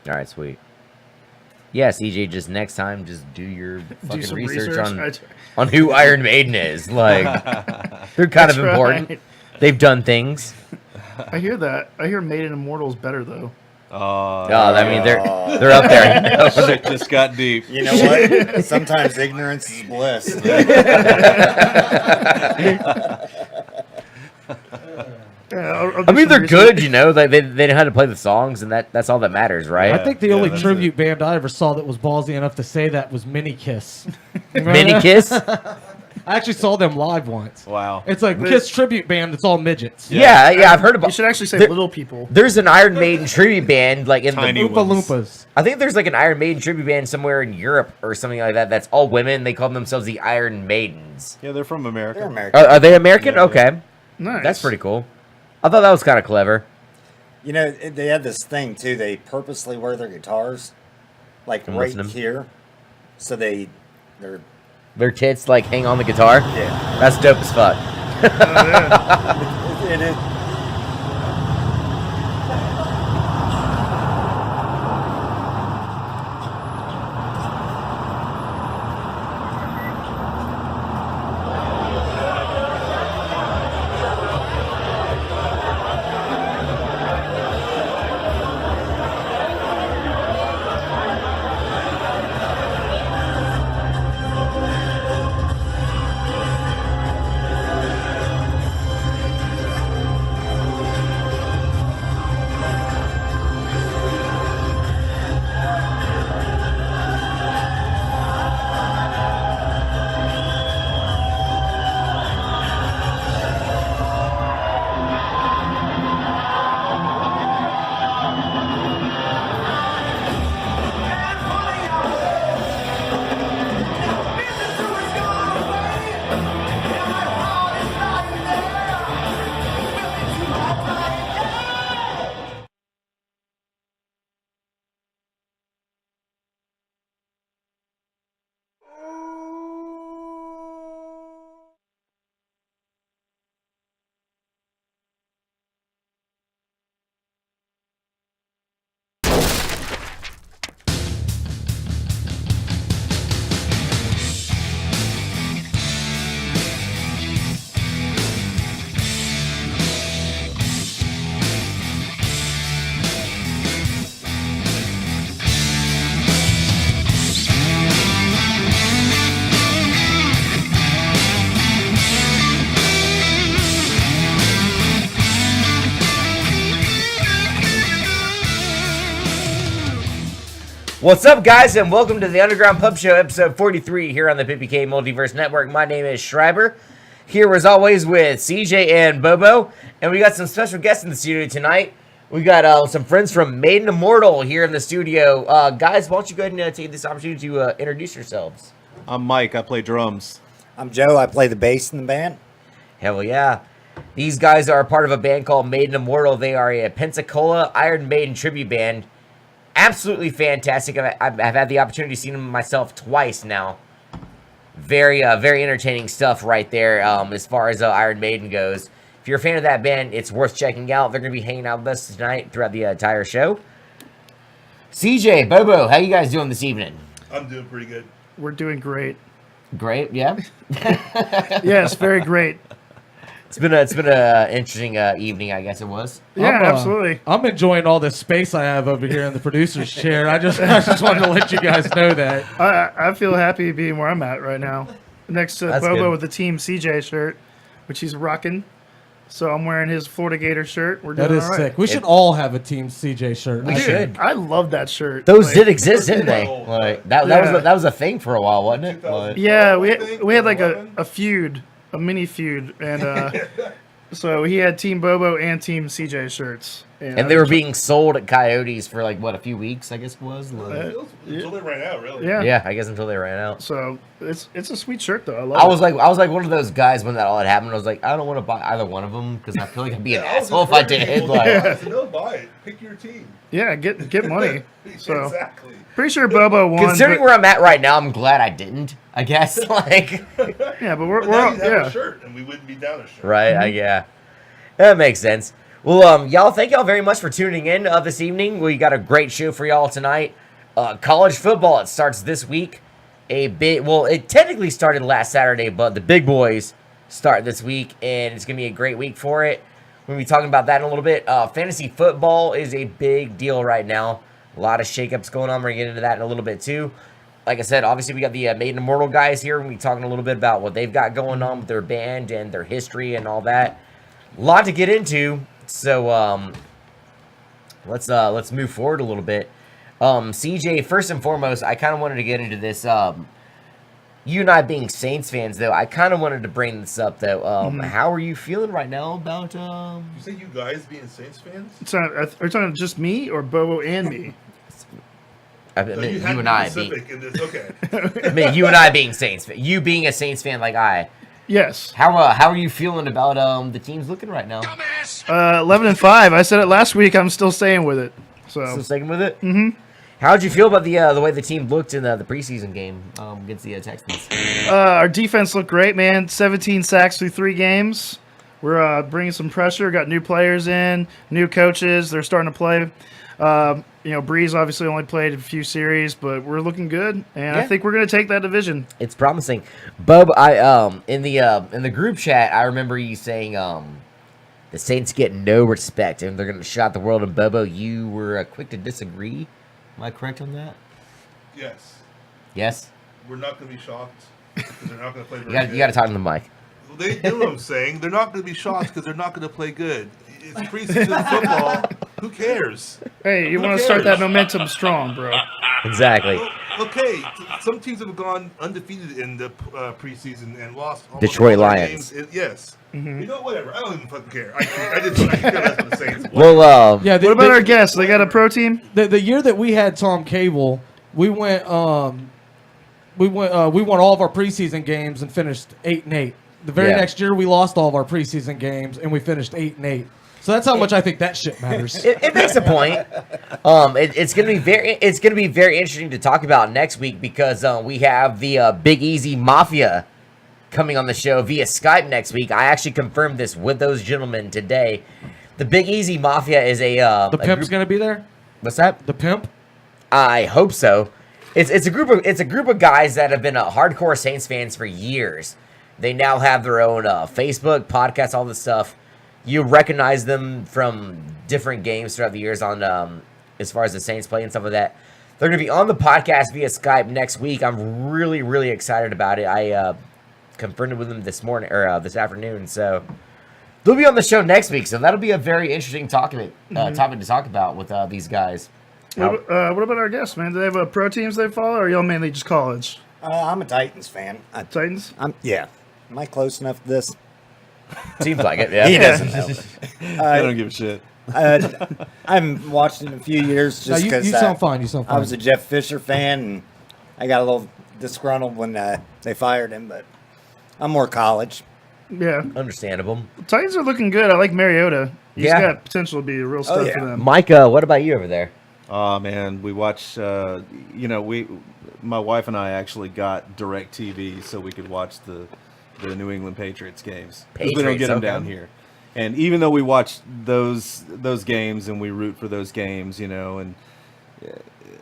All right, sweet. Yeah, CJ, just next time, just do your fucking research on who Iron Maiden is. Like, they're kind of important. Right. They've done things. I hear that. I hear Maiden Immortal is better, though. I mean, they're up there. Shit just got deep. You know what? Sometimes ignorance is bliss. I mean, they're good, you know. They know how to play the songs, and that's all that matters, right? I think the only tribute band I ever saw that was ballsy enough to say that was Mini Kiss. Mini Kiss? I actually saw them live once. Wow. It's like Kiss tribute band. It's all midgets. Yeah, I've heard about. You should actually say little people. There's an Iron Maiden tribute band, like in Tiny the Oompa Loompas. I think there's like an Iron Maiden tribute band somewhere in Europe or something like that. That's all women. They call themselves the Iron Maidens. Yeah, they're from America. They're American. Are they American? Yeah, okay, nice. That's pretty cool. I thought that was kind of clever. You know, they have this thing too. They purposely wear their guitars like right here, so their tits like hang on the guitar. Yeah, that's dope as fuck. It is. What's up, guys, and welcome to the Underground Pub Show, episode 43 here on the PPK Multiverse Network. My name is Schreiber, here as always with CJ and Bobo, and we got some special guests in the studio tonight. We got some friends from Maiden Immortal here in the studio. Guys, why don't you go ahead and take this opportunity to introduce yourselves? I'm Mike. I play drums. I'm Joe. I play the bass in the band. Hell yeah. These guys are a part of a band called Maiden Immortal. They are a Pensacola Iron Maiden tribute band. Absolutely fantastic. I've had the opportunity to see them myself twice now. Very entertaining stuff right there as far as Iron Maiden goes. If you're a fan of that band, it's worth checking out. They're going to be hanging out with us tonight throughout the entire show. CJ, Bobo, how you guys doing this evening? I'm doing pretty good. We're doing great. Great, yeah? Yes, very great. It's been a interesting evening, I guess it was. Yeah, absolutely. I'm enjoying all this space I have over here in the producer's chair. I just wanted to let you guys know that. I feel happy being where I'm at right now. Next to Bobo good. with the Team CJ shirt, which he's rocking. So I'm wearing his Florida Gator shirt. We're doing That is all right. sick. We should all have a Team CJ shirt. We should. I love that shirt. Those did exist, didn't they? Like that was a thing for a while, wasn't it? Like, yeah, we had like a feud, a mini feud, and so he had Team Bobo and Team CJ shirts. And they were being sold at Coyotes for like, what, a few weeks, I guess it was? Like, Until they ran out, really. Yeah, I guess until they ran out. So it's a sweet shirt, though. I love it. I was like one of those guys when that all had happened. I was like, I don't want to buy either one of them because I feel like I'd be an asshole if I did. Like, So no, buy it. Pick your team. Yeah, get money. So Exactly. pretty sure Bobo won. considering where I'm at right now, I'm glad I didn't, I guess. Like, yeah, but we're Now all, you'd have yeah. a shirt, and we wouldn't be down a shirt. right? Yeah. That makes sense. Well, y'all, thank y'all very much for tuning in this evening. We got a great show for y'all tonight. College football, it starts this week. It technically started last Saturday, but the big boys start this week, and it's going to be a great week for it. We're going to be talking about that in a little bit. Fantasy football is a big deal right now. A lot of shakeups going on. We're going to get into that in a little bit, too. Like I said, obviously, we got the Maiden Immortal guys here. We'll be talking a little bit about what they've got going on with their band and their history and all that. A lot to get into. So, let's move forward a little bit. CJ, first and foremost, I kind of wanted to get into this. You and I being Saints fans, though, I kind of wanted to bring this up, though. How are you feeling right now about? You say you guys being Saints fans? Are you talking just me or Bobo and me? I mean, you and I being. Okay. I mean, you and I being Saints. You being a Saints fan like I. Yes. How are you feeling about the teams looking right now? 11-5. I said it last week. I'm still staying with it. So Still sticking with it. Mm-hmm. How'd you feel about the way the team looked in the preseason game against the Texans? Our defense looked great, man. 17 sacks through 3 games. We're bringing some pressure. Got new players in, new coaches. They're starting to play. Breeze obviously only played a few series, but we're looking good, and I think we're going to take that division. It's promising. Bub, I in the group chat, I remember you saying the Saints get no respect, and they're going to shock the world. And Bobo, you were quick to disagree. Am I correct on that? Yes. Yes? We're not going to be shocked because they're not going to play very You got to talk to the mic. Well, they know what I'm saying. They're not going to be shocked because they're not going to play good. It's preseason football. Who cares? Hey, you want to start that momentum strong, bro. Exactly. Well, okay, some teams have gone undefeated in the preseason and lost almost Detroit all their Lions. games. Yes. Mm-hmm. You know, whatever. I don't even fucking care. I care less for the Saints. Well, Yeah. What about our guests? They got a pro team? The year that we had Tom Cable, we won all of our preseason games and finished 8-8. The very next year, we lost all of our preseason games and we finished 8-8. So that's how much I think that shit matters. It makes a point. It's gonna be very interesting to talk about next week because we have the Big Easy Mafia coming on the show via Skype next week. I actually confirmed this with those gentlemen today. The Big Easy Mafia is the pimp's gonna be there. What's that? The pimp. I hope so. It's a group of guys that have been hardcore Saints fans for years. They now have their own Facebook, podcast, all this stuff. You recognize them from different games throughout the years on as far as the Saints play and stuff like that. They're going to be on the podcast via Skype next week. I'm really, really excited about it. I confirmed it with them this morning or this afternoon. So they'll be on the show next week. So that'll be a very interesting topic to talk about with these guys. What about our guests, man? Do they have pro teams they follow, or are y'all mainly just college? I'm a Titans fan. Titans? Yeah. Am I close enough to this? Seems like it, yeah. He doesn't know. I don't give a shit. I haven't watched in a few years just You because sound fine. You sound fine. I was a Jeff Fisher fan, and I got a little disgruntled when they fired him, but I'm more college. Yeah. Understandable. Titans are looking good. I like Mariota. He's Yeah. got potential to be a real stud for them. Micah, what about you over there? Oh man, we watch. My wife and I actually got DirecTV so we could watch the New England Patriots games because we don't get them down here. And even though we watch those games and we root for those games, and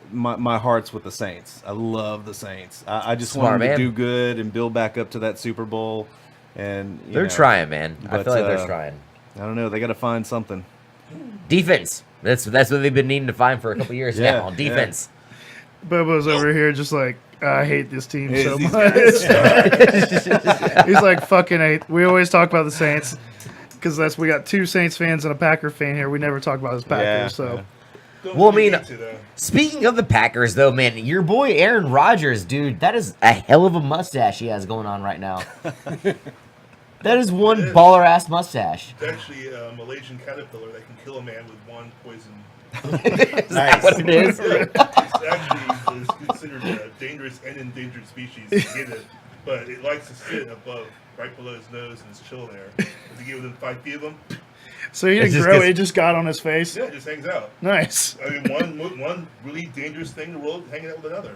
my heart's with the Saints. I love the Saints. I just Smart, want them to man. do good and build back up to that Super Bowl. And They're trying, man. I but, feel like they're trying. I don't know. They got to find something. Defense. That's what they've been needing to find for a couple years Yeah, now. Defense. Bobo's over here just like, I hate this team Hey, so these much. guys. He's like, fucking hate. We always talk about the Saints because we got 2 Saints fans and a Packer fan here. We never talk about his Packers. Yeah, So yeah. Don't Well, I really mean, need to, though. Speaking of the Packers, though, man, your boy Aaron Rodgers, dude, that is a hell of a mustache he has going on right now. That is one It is. baller-ass mustache. It's actually a Malaysian caterpillar that can kill a man with one poison. Is that what it is? It's actually is considered a dangerous and endangered species to get it, but it likes to sit above, right below his nose, and it's chill there. If you give within 5 feet of him, he didn't just grow. gets- It just got on his face. yeah, it just hangs out. Nice. I mean, one really dangerous thing in the world hanging out with another.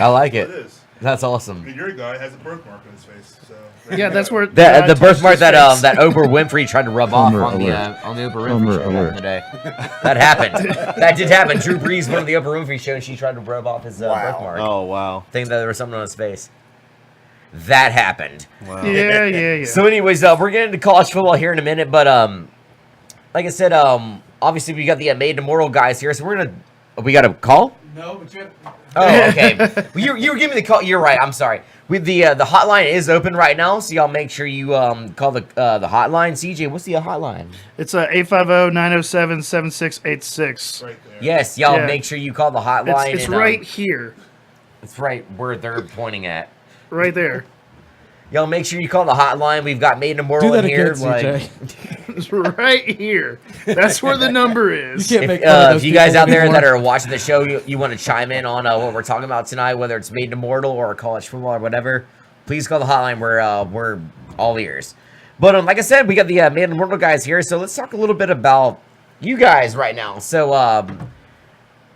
I like what it. It is. That's awesome. Your guy has a birthmark on his face. So Yeah, that's where The touched birthmark his that face. that Oprah Winfrey tried to rub off Homer on the alert. Oprah Winfrey Homer show back in alert. the day. That happened. That did happen. Drew Brees went on the Oprah Winfrey show and she tried to rub off his Wow. birthmark. Oh wow. Thinking that there was something on his face. That happened. Wow. Yeah. So, anyways, we're getting into college football here in a minute, but like I said, obviously we got the Maiden Immortal guys here, so we got a call. No, but you have, Oh, okay. Well, you were giving me the call. You're right. I'm sorry. With the hotline is open right now, so y'all make sure you call the hotline. CJ, what's the hotline? It's 850-907-7686. right there. Yes, y'all Yeah. make sure you call the hotline. It's and, right here. It's right where they're pointing at. Right there. Y'all make sure you call the hotline. We've got Maiden Immortal do that in here. again, Like, CJ. It's right here. That's where the number is. You can't if, make fun of those if you guys people out there anymore. that are watching the show, you want to chime in on what we're talking about tonight, whether it's Maiden Immortal or college football or whatever, please call the hotline. We're all ears. But like I said, we got the Maiden Immortal guys here, so let's talk a little bit about you guys right now. So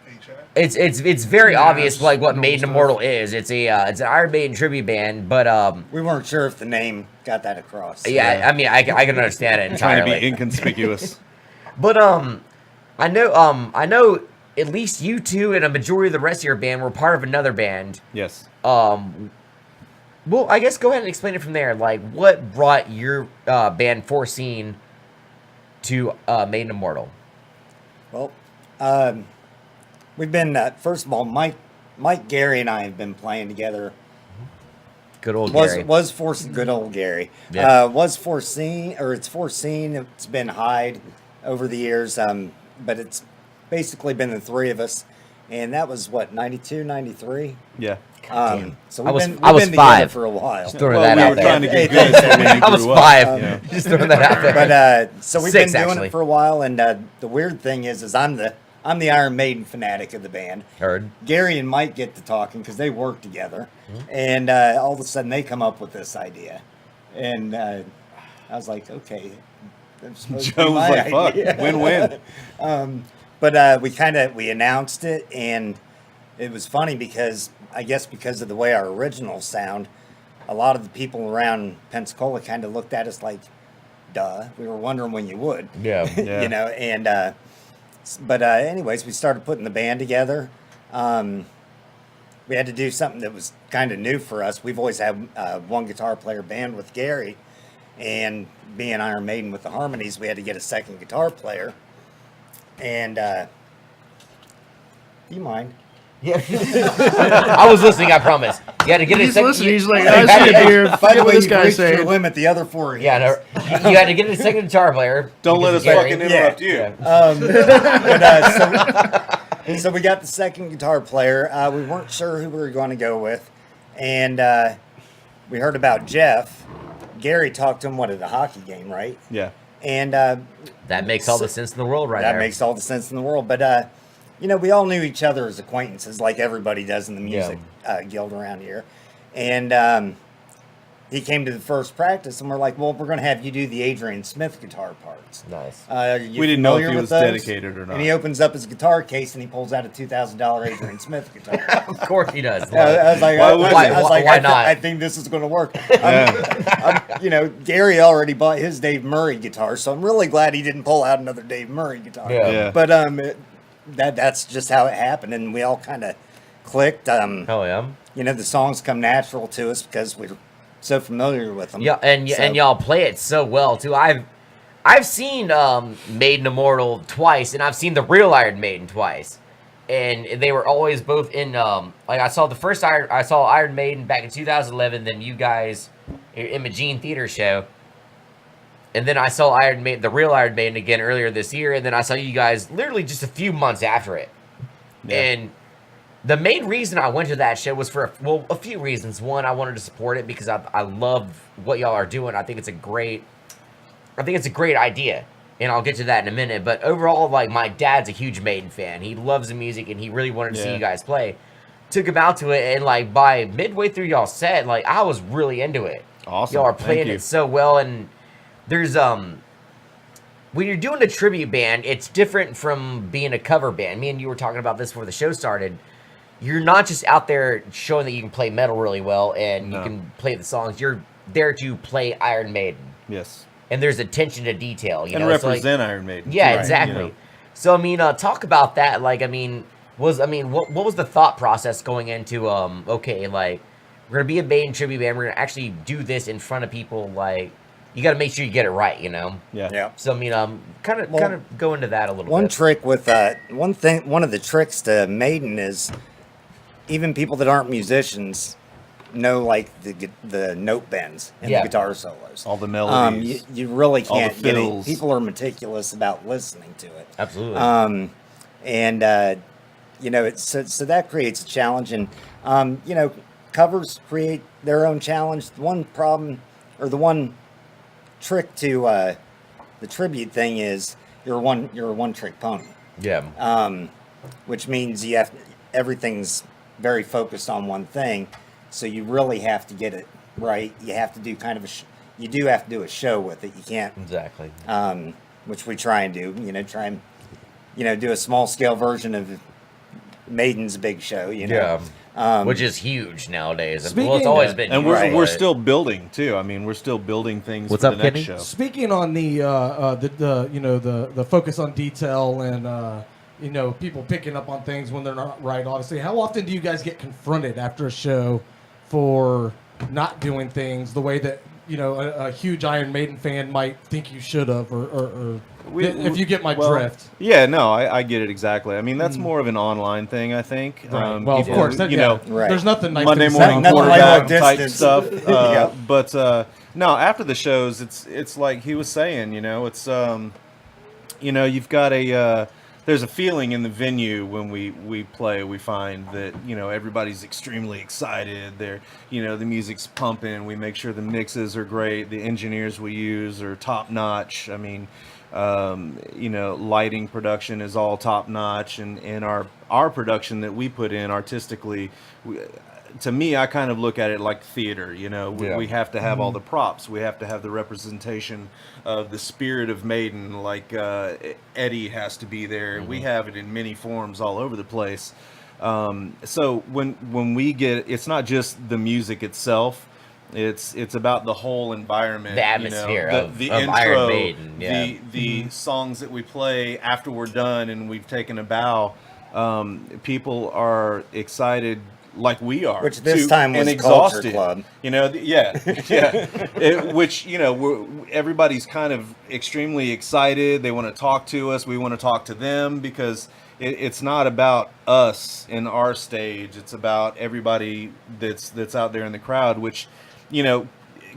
Hey, Chad. it's very Yeah, obvious it's like what normal Maiden stuff. Immortal is. It's an Iron Maiden tribute band, but We weren't sure if the name got that across. yeah, I mean I can understand it Trying entirely. to be inconspicuous. But I know at least you two and a majority of the rest of your band were part of another band. Yes. Well, I guess go ahead and explain it from there. Like, what brought your band Foreseen to Maiden Immortal? Well, we've been first of all, Mike, Gary, and I have been playing together. Good old Gary. Good old Gary. Yeah. Was foreseen, or it's foreseen. It's been Hyde over the years, but it's basically been the three of us, and that was what 92, 93. Yeah. damn. So I we've was- been, I we've was been together 5. for a while. Just throwing Well, that we out were there. trying to get Hey, good thanks, when you I was grew up. 5. Just throwing that out there. But so we've 6, been doing actually. it for a while, and the weird thing is I'm the Iron Maiden fanatic of the band. Heard. Gary and Mike get to talking because they work together, and all of a sudden they come up with this idea, and I was like, okay, that's supposed to be Joe was my like, "Fuck, idea." win-win." But we announced it, and it was funny because I guess because of the way our originals sound, a lot of the people around Pensacola kind of looked at us like, duh, we were wondering when you would. Yeah. Yeah. You know, and but anyways, we started putting the band together. We had to do something that was kind of new for us. We've always had one guitar player band with Gary, and being Iron Maiden with the harmonies, we had to get a second guitar player. And do you mind? Yeah. I was listening, I promise. You had to get He's a second. listening. He's like, you I had see to- it here. By Forget the what way, this you guy's reached your saying. limit. The other four. Yeah, no, you had to get a second guitar player. Don't let because us Gary- fucking interrupt you. Yeah. So we got the second guitar player. We weren't sure who we were going to go with, and we heard about Jeff. Gary talked to him at a hockey game, right? Yeah. And That makes all the sense in the world, right that there. makes all the sense in the world. But you know, we all knew each other as acquaintances, like everybody does in the music guild around here. And he came to the first practice, and we're like, "Well, we're going to have you do the Adrian Smith guitar parts." Nice. We didn't know if he was dedicated or not. And he opens up his guitar case and he pulls out a $2,000 Adrian Smith guitar. Of course he does. I was like, Why wouldn't he? Why I not? think this is going to work. Yeah. You know, Gary already bought his Dave Murray guitar, so I'm really glad he didn't pull out another Dave Murray guitar. Yeah. Yeah. But that's just how it happened, and we all kind of clicked. Hell yeah. You know, the songs come natural to us because we're so familiar with them. Yeah, and So- y'all play it so well too. I've seen Maiden Immortal twice, and I've seen the real Iron Maiden twice, and they were always both in. Like I saw I saw Iron Maiden back in 2011. Then you guys in Imogene Theater show, and then I saw the real Iron Maiden again earlier this year, and then I saw you guys literally just a few months after it, Yeah. and. The main reason I went to that show was for a few reasons. One, I wanted to support it because I love what y'all are doing. I think it's a great idea, and I'll get to that in a minute. But overall, like, my dad's a huge Maiden fan. He loves the music, and he really wanted to see Yeah. you guys play. Took him out to it, and like by midway through y'all's set, like I was really into it. Awesome. Y'all are Thank playing you. it so well, and there's when you're doing a tribute band, it's different from being a cover band. Me and you were talking about this before the show started. you're not just out there showing that you can play metal really well and No. you can play the songs. You're there to play Iron Maiden. Yes. And there's attention to detail, you And know. It's like- represent Iron Maiden. Yeah, too, exactly. you know. So I mean, talk about that. Like, I mean, what was the thought process going into okay, like we're gonna be a Maiden tribute band. We're gonna actually do this in front of people. Like, you got to make sure you get it right, you know. Yeah. Yeah. So I mean, kind of go into that a little One bit. trick with one of the tricks to Maiden is even people that aren't musicians know like the note bends and Yeah. the guitar solos. All the melodies. You really all the can't get it. fills. People are meticulous about listening to it. Absolutely. You know, so that creates a challenge, and you know, covers create their own challenge. The one problem, or the one trick to the tribute thing is you're a one trick pony, yeah. which means everything's very focused on one thing, so you really have to get it right. You have to do kind of you do have to do a show with it. You can't, Exactly. which we try and do. You know, do a small scale version of Maiden's big show. You know, Which is huge nowadays. Speaking- Well, it's always been. And huge, we're but- still building too. I mean, we're still building things What's for up, the next Kenny? show. Speaking on the focus on detail and people picking up on things when they're not right. Obviously, how often do you guys get confronted after a show for not doing things the way that a huge Iron Maiden fan might think you should have, or if you get my drift? Yeah, no, I get it exactly. I mean, that's more of an online thing, I think. Right. Well, of people, course, you know, Right. there's nothing nice Monday to be morning said on Nothing Twitter. like quarterback long type distance. stuff. Yeah. But no, after the shows, it's like he was saying. It's you've got there's a feeling in the venue when we play. We find that everybody's extremely excited. The music's pumping. We make sure the mixes are great. The engineers we use are top notch. I mean, lighting production is all top notch, and our production that we put in artistically. To me, I kind of look at it like theater. We have to have all the props. We have to have the representation of the spirit of Maiden. Like Eddie has to be there. We have it in many forms all over the place. So when we get, it's not just the music itself. It's about the whole environment, The atmosphere of intro, Iron Maiden, yeah. the songs that we play after we're done and we've taken a bow. People are excited like we are, Which this too, time was and Culture exhausted. Club. Yeah. Everybody's kind of extremely excited. They want to talk to us. We want to talk to them because it's not about us in our stage. It's about everybody that's out there in the crowd, which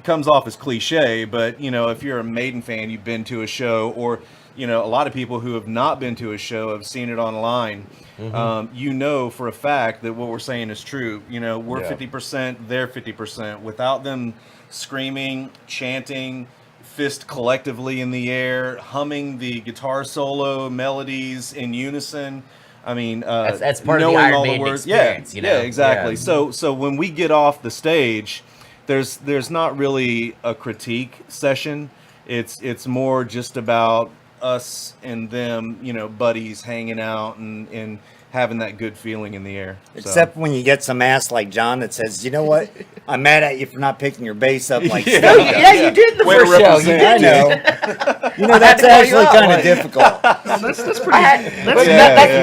comes off as cliche, but if you're a Maiden fan, you've been to a show, or a lot of people who have not been to a show have seen it online. For a fact that what we're saying is true. We're 50%, they're 50%. Without them screaming, chanting, fist collectively in the air, humming the guitar solo melodies in unison. I mean, that's part of the knowing Iron all the Maiden words. experience, Yeah, exactly. Yeah. So when we get off the stage, there's not really a critique session. It's more just about us and them, buddies hanging out and having that good feeling in the air. Except when you get some ass like John that says, "You know what? I'm mad at you for not picking your bass up like Yeah. Steve Yeah, you did in the Way to first show. You represent. did. I know. I had That's to call you actually out, kind of like- difficult. That's pretty. I had,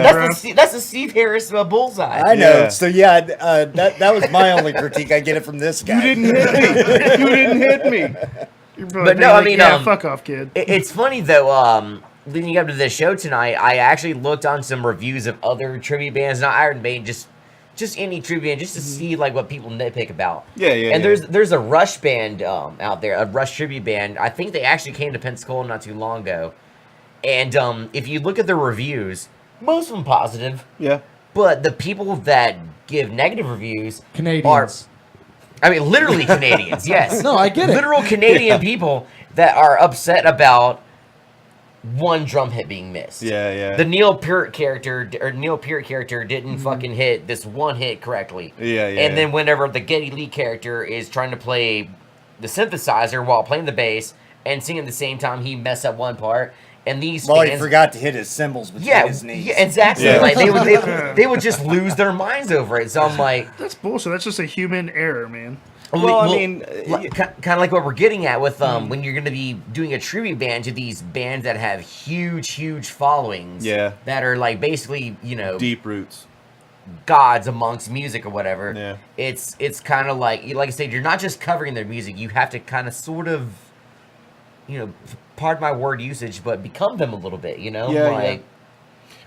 That's that's the Steve Harris bullseye. I know. Yeah. So yeah, that was my only critique. I get it from this guy. You didn't hit me. You're probably But no, I thinking, mean, yeah, fuck off, kid. It's funny though. Leading up to this show tonight, I actually looked on some reviews of other tribute bands, not Iron Maiden, just any tribute band, just to see like what people nitpick about. Yeah. And there's a Rush band out there, a Rush tribute band. I think they actually came to Pensacola not too long ago. And if you look at the reviews, most of them positive. Yeah. But the people that give negative reviews Canadians. I mean, literally Canadians, yes. No, I get it. Literal Canadian people that are upset about one drum hit being missed. Yeah. The Neil Peart character didn't fucking hit this one hit correctly. Yeah. And then whenever the Geddy Lee character is trying to play the synthesizer while playing the bass and singing at the same time, he messed up one part. And these Well, he fans, forgot to hit his cymbals between his knees. yeah, exactly. Yeah. Like they would just lose their minds over it. So I'm like, That's bullshit. That's just a human error, man. Well, I mean, kind of like what we're getting at with when you're going to be doing a tribute band to these bands that have huge followings. Yeah. That are like basically, deep roots. gods amongst music or whatever. Yeah. It's kind of like I said, you're not just covering their music. You have to kind of sort of, pardon my word usage, but become them a little bit. Yeah.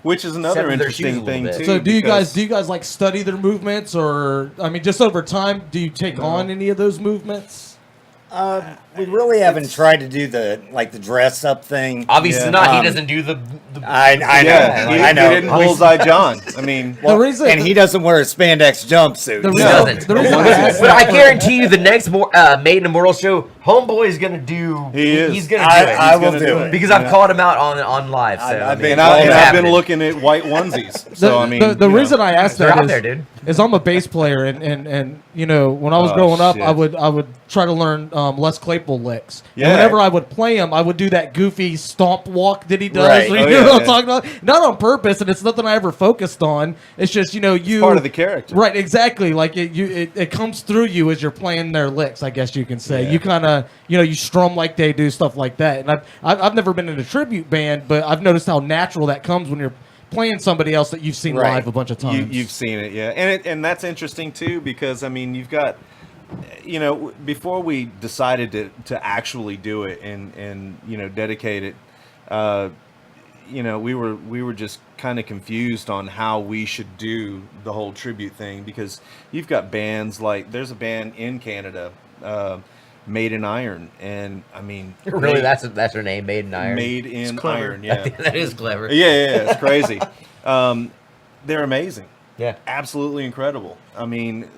Which is another Step in their shoes a interesting little thing bit. too. So do you because- guys like study their movements, or I mean, just over time, do you take on any of those movements? We really haven't tried to do the dress up thing. Obviously Yeah. not. He doesn't do the I know. Yeah, I he know. didn't bullseye John. I mean, The reason, And he doesn't wear a spandex jumpsuit. the He reason, doesn't. the reason I asked But that- I guarantee you, the next Maiden Immortal show, Homeboy is gonna do. He is. He's gonna do it. I will gonna do do it. it. Because I've called him out on live. So, I've and been- I've happening. been looking at white onesies. The, So I mean, the you know. reason I asked They're that out is, there, dude. is I'm a bass player, and when I was Oh, growing up, shit. I would try to learn Les Claypool licks. Yeah. And whenever I would play him, I would do that goofy stomp walk that he does. Right. You Oh, know yeah, what I'm yeah. talking about? Not on purpose, and it's nothing I ever focused on. It's just you part of the character. Right, exactly. Like it comes through you as you're playing their licks. I guess you can say Yeah. you kind of you strum like they do, stuff like that. And I've never been in a tribute band, but I've noticed how natural that comes when you're playing somebody else that you've seen Right. live a bunch of times. You've seen it, yeah, and that's interesting too because I mean you've got, before we decided to actually do it and dedicate it, we were just kind of confused on how we should do the whole tribute thing because you've got bands like there's a band in Canada, Maiden Iron, and I mean Really, that's her name, Maiden Iron. Made in clever. Iron, yeah. That is clever. Yeah, it's crazy. They're amazing. Yeah. Absolutely incredible. I mean,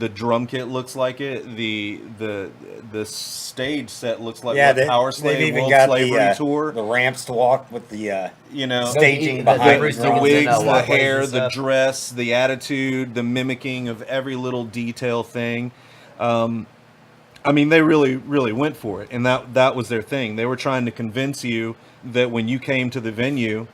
the drum kit looks like it. The stage set looks like Yeah, what Power they've Slave even World got Slavery Tour. the ramps to walk with the the staging the behind Bruce the Dickinson, wigs, the walkways hair, and the stuff. dress, the attitude, the mimicking of every little detail thing. I mean, they really went for it, and that was their thing. They were trying to convince you that when you came to the venue,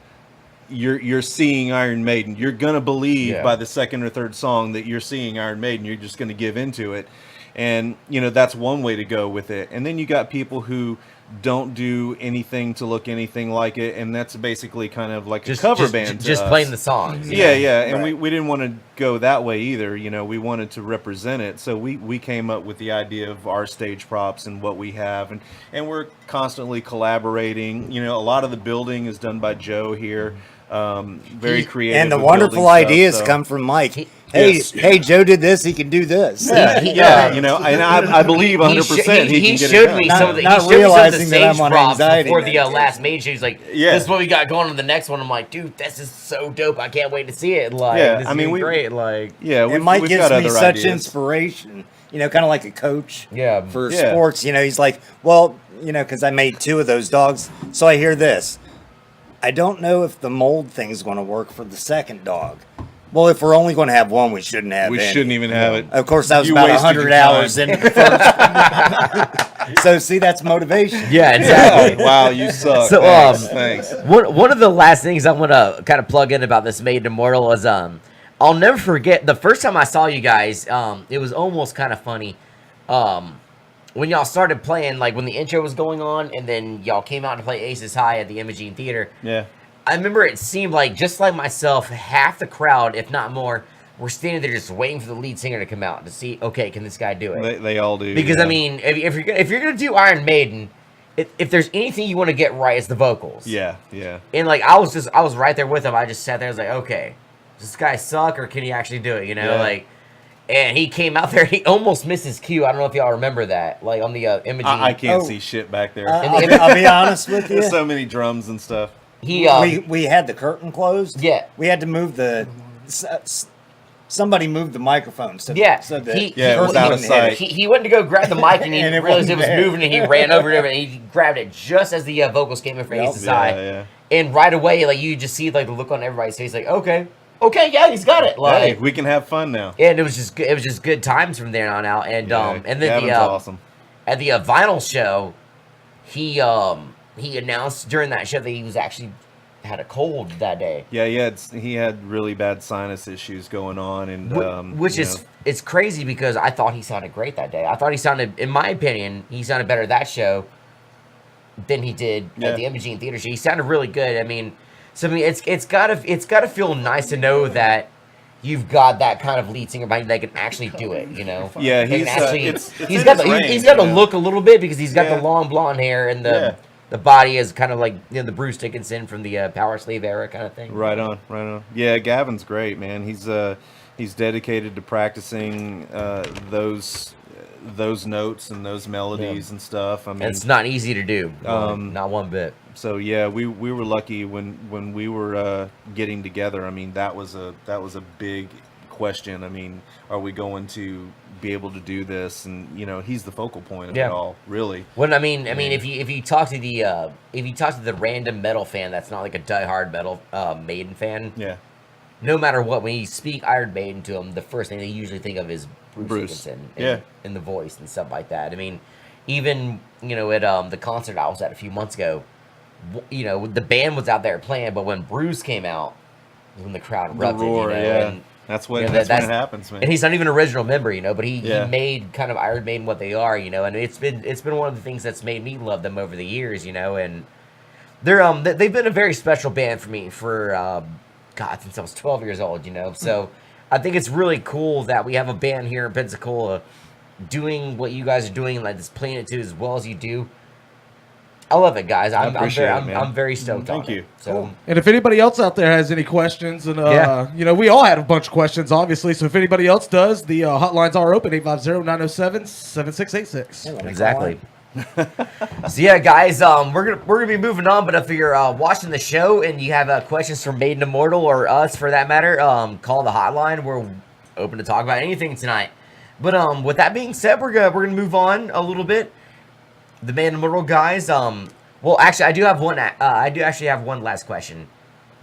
you're seeing Iron Maiden. You're gonna believe by the second or third song that you're seeing Iron Maiden. You're just gonna give into it, and that's one way to go with it. And then you got people who don't do anything to look anything like it, and that's basically kind of like a cover band. Just to us. playing the songs. Yeah, and Right. we didn't want to go that way either. We wanted to represent it, so we came up with the idea of our stage props and what we have, and we're constantly collaborating. A lot of the building is done by Joe here. Very creative. and the with wonderful building stuff, ideas so- come from Mike. Yes. Hey, Joe did this. He can do this. Yeah, He- yeah, and I believe 100% he he can get showed it me done. some of the, Not he showed me some of the realizing that stage I'm on props anxiety before the medication. last Maiden show. He's like, Yeah. this is what we got going on the next one. I'm like, dude, this is so dope. I can't wait to see it. Like, Yeah, this I is mean, gonna be we- great. Like, Yeah, And we've, Mike we've gives got me other such ideas. inspiration, kind of like a coach Yeah. for Yeah. sports. He's like, well, because I made 2 of those dogs. So I hear this. I don't know if the mold thing's going to work for the second dog. Well, if we're only going to have one, we shouldn't have We any. shouldn't even have it. Of course, that was You about wasted 100 your hours time. in first. So, see, that's motivation. yeah, exactly. Wow, you suck. So, Thanks. One of the last things I want to kind of plug in about this Maiden Immortal is I'll never forget the first time I saw you guys. It was almost kind of funny. When y'all started playing, like when the intro was going on, and then y'all came out to play Aces High at the Imaging Theater. Yeah. I remember it seemed like, just like myself, half the crowd, if not more, were standing there just waiting for the lead singer to come out to see, okay, can this guy do it? They all do. Because yeah. I mean, if you're gonna do Iron Maiden, if there's anything you want to get right, it's the vocals. Yeah. And like I was right there with him. I just sat there. I was like, okay, does this guy suck or can he actually do it? Yeah. And he came out there. He almost missed his cue. I don't know if y'all remember that. Like on the Imaging. I can't Oh. see shit back there. I'll be honest with you. There's so many drums and stuff. He We had the curtain closed. Yeah. We had to move somebody moved the microphone. So, Yeah, So that he- Yeah, it was curtain out of wouldn't hit sight. it. he went to go grab the mic and he And it realized it was wasn't there. moving and he ran over to it and he grabbed it just as the vocals came in for Yep. Aces High. Yeah. And right away, like you just see like the look on everybody's face, like okay, yeah, he's got it. Hey, Like, we can have fun now. and it was just good times from there on out. And Yeah, and then Gavin's awesome. at the vinyl show, he he announced during that show that he was actually had a cold that day. Yeah, he had really bad sinus issues going on, and which is it's crazy because I thought he sounded great that day. I thought he sounded, in my opinion, he sounded better that show than he did at the Imogene Theater show. He sounded really good. I mean, it's gotta feel nice to know that you've got that kind of lead singer behind you that can actually do it. You know? Yeah, he's got the look a little bit because he's got the long blonde hair and the body is kind of like the Bruce Dickinson from the Power Slave era kind of thing. Right on. Yeah, Gavin's great, man. He's dedicated to practicing those notes and those melodies and stuff. I mean, and it's not easy to do. Not one bit. So yeah, we were lucky when we were getting together. I mean, that was a big question. I mean, are we going to be able to do this? And he's the focal point of it all, really. Well, I mean, if you talk to the random metal fan that's not like a diehard metal Maiden fan, no matter what, when you speak Iron Maiden to them, the first thing they usually think of is Bruce Dickinson and the voice and stuff like that. I mean, even at the concert I was at a few months ago, the band was out there playing, but when Bruce came out, when the crowd erupted, and that's when it happens, man. And he's not even an original member, but he made kind of Iron Maiden what they are, and it's been one of the things that's made me love them over the years, and they've been a very special band for me for since I was 12 years old, So I think it's really cool that we have a band here in Pensacola doing what you guys are doing, like just playing it to as well as you do. I love it, guys. I'm very stoked on it. Thank you. So, and if anybody else out there has any questions, and we all had a bunch of questions, obviously. So if anybody else does, the hotlines are open: 850-907-7686. Exactly. So yeah, guys, we're gonna be moving on. But if you're watching the show and you have questions for Maiden Immortal or us for that matter, call the hotline. We're open to talk about anything tonight. But with that being said, we're gonna move on a little bit. The Maiden Immortal guys. Well, actually, I do have one. I do actually have one last question.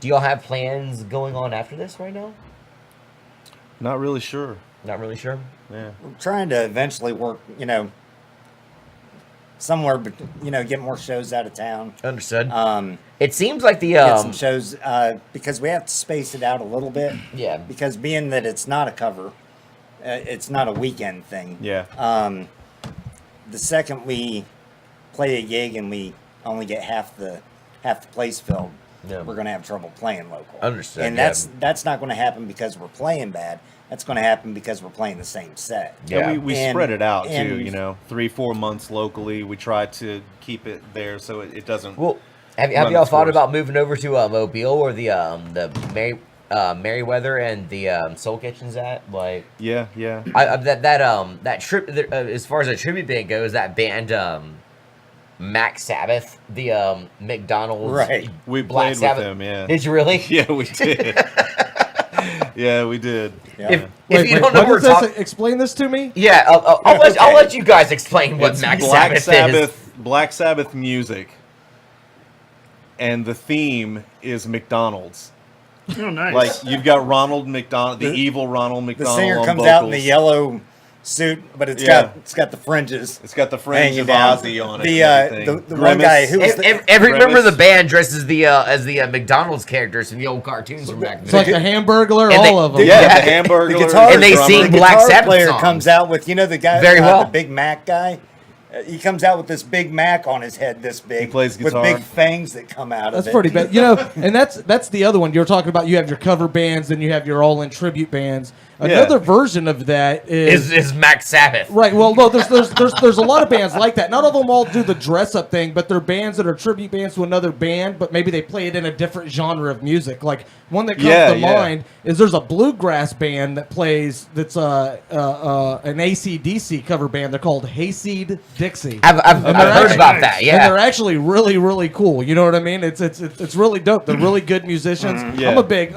Do y'all have plans going on after this right now? Not really sure. Not really sure. Yeah. We're trying to eventually work, somewhere, get more shows out of town. Understood. It seems like the get some shows because we have to space it out a little bit. Yeah. Because being that it's not a cover, it's not a weekend thing. Yeah. The second we play a gig and we only get half the place filled, we're gonna have trouble playing local. Understood. And that's not going to happen because we're playing bad. That's going to happen because we're playing the same set. Yeah, we spread it out too. 3-4 months locally. We try to keep it there so it doesn't. Well, have y'all thought about moving over to Mobile or the Merriweather and the Soul Kitchen's at? Like, yeah. That trip as far as a tribute band goes, that band Mac Sabbath, the McDonald's, right? We Black played Sabbath. with them. Yeah. Did you really? Yeah, we did. Yeah, we did. Yeah. If you don't know what we're talking, explain this to me. Yeah, I'll let you guys explain what Mac Sabbath is. Black Sabbath music, and the theme is McDonald's. Oh, nice. Like you've got Ronald McDonald, the evil Ronald McDonald. The singer on comes vocals. out in the yellow suit, but it's got the fringes. It's got the fringe of Ozzy on it. The one guy who was every member of the band dresses as the McDonald's characters from the old cartoons from back then. It's like the Hamburglar, And all of them. Yeah, the Hamburger. And they sing Black Sabbath player songs. comes out with the guy Very well. the Big Mac guy. He comes out with this Big Mac on his head, this big. He plays guitar. with big fangs that come out That's of it. pretty bad. And that's the other one you're talking about. You have your cover bands, and you have your all-in tribute bands. Another version of that is Mac Sabbath. Right. Well, no, there's a lot of bands like that. Not all of them all do the dress-up thing, but they're bands that are tribute bands to another band, but maybe they play it in a different genre of music. Like one that comes to mind is there's a bluegrass band that plays that's an AC/DC cover band. They're called Hayseed Dixie. I've heard about that. Yeah, and they're actually really, really cool. You know what I mean? It's really dope. They're really good musicians. Yeah. I'm a big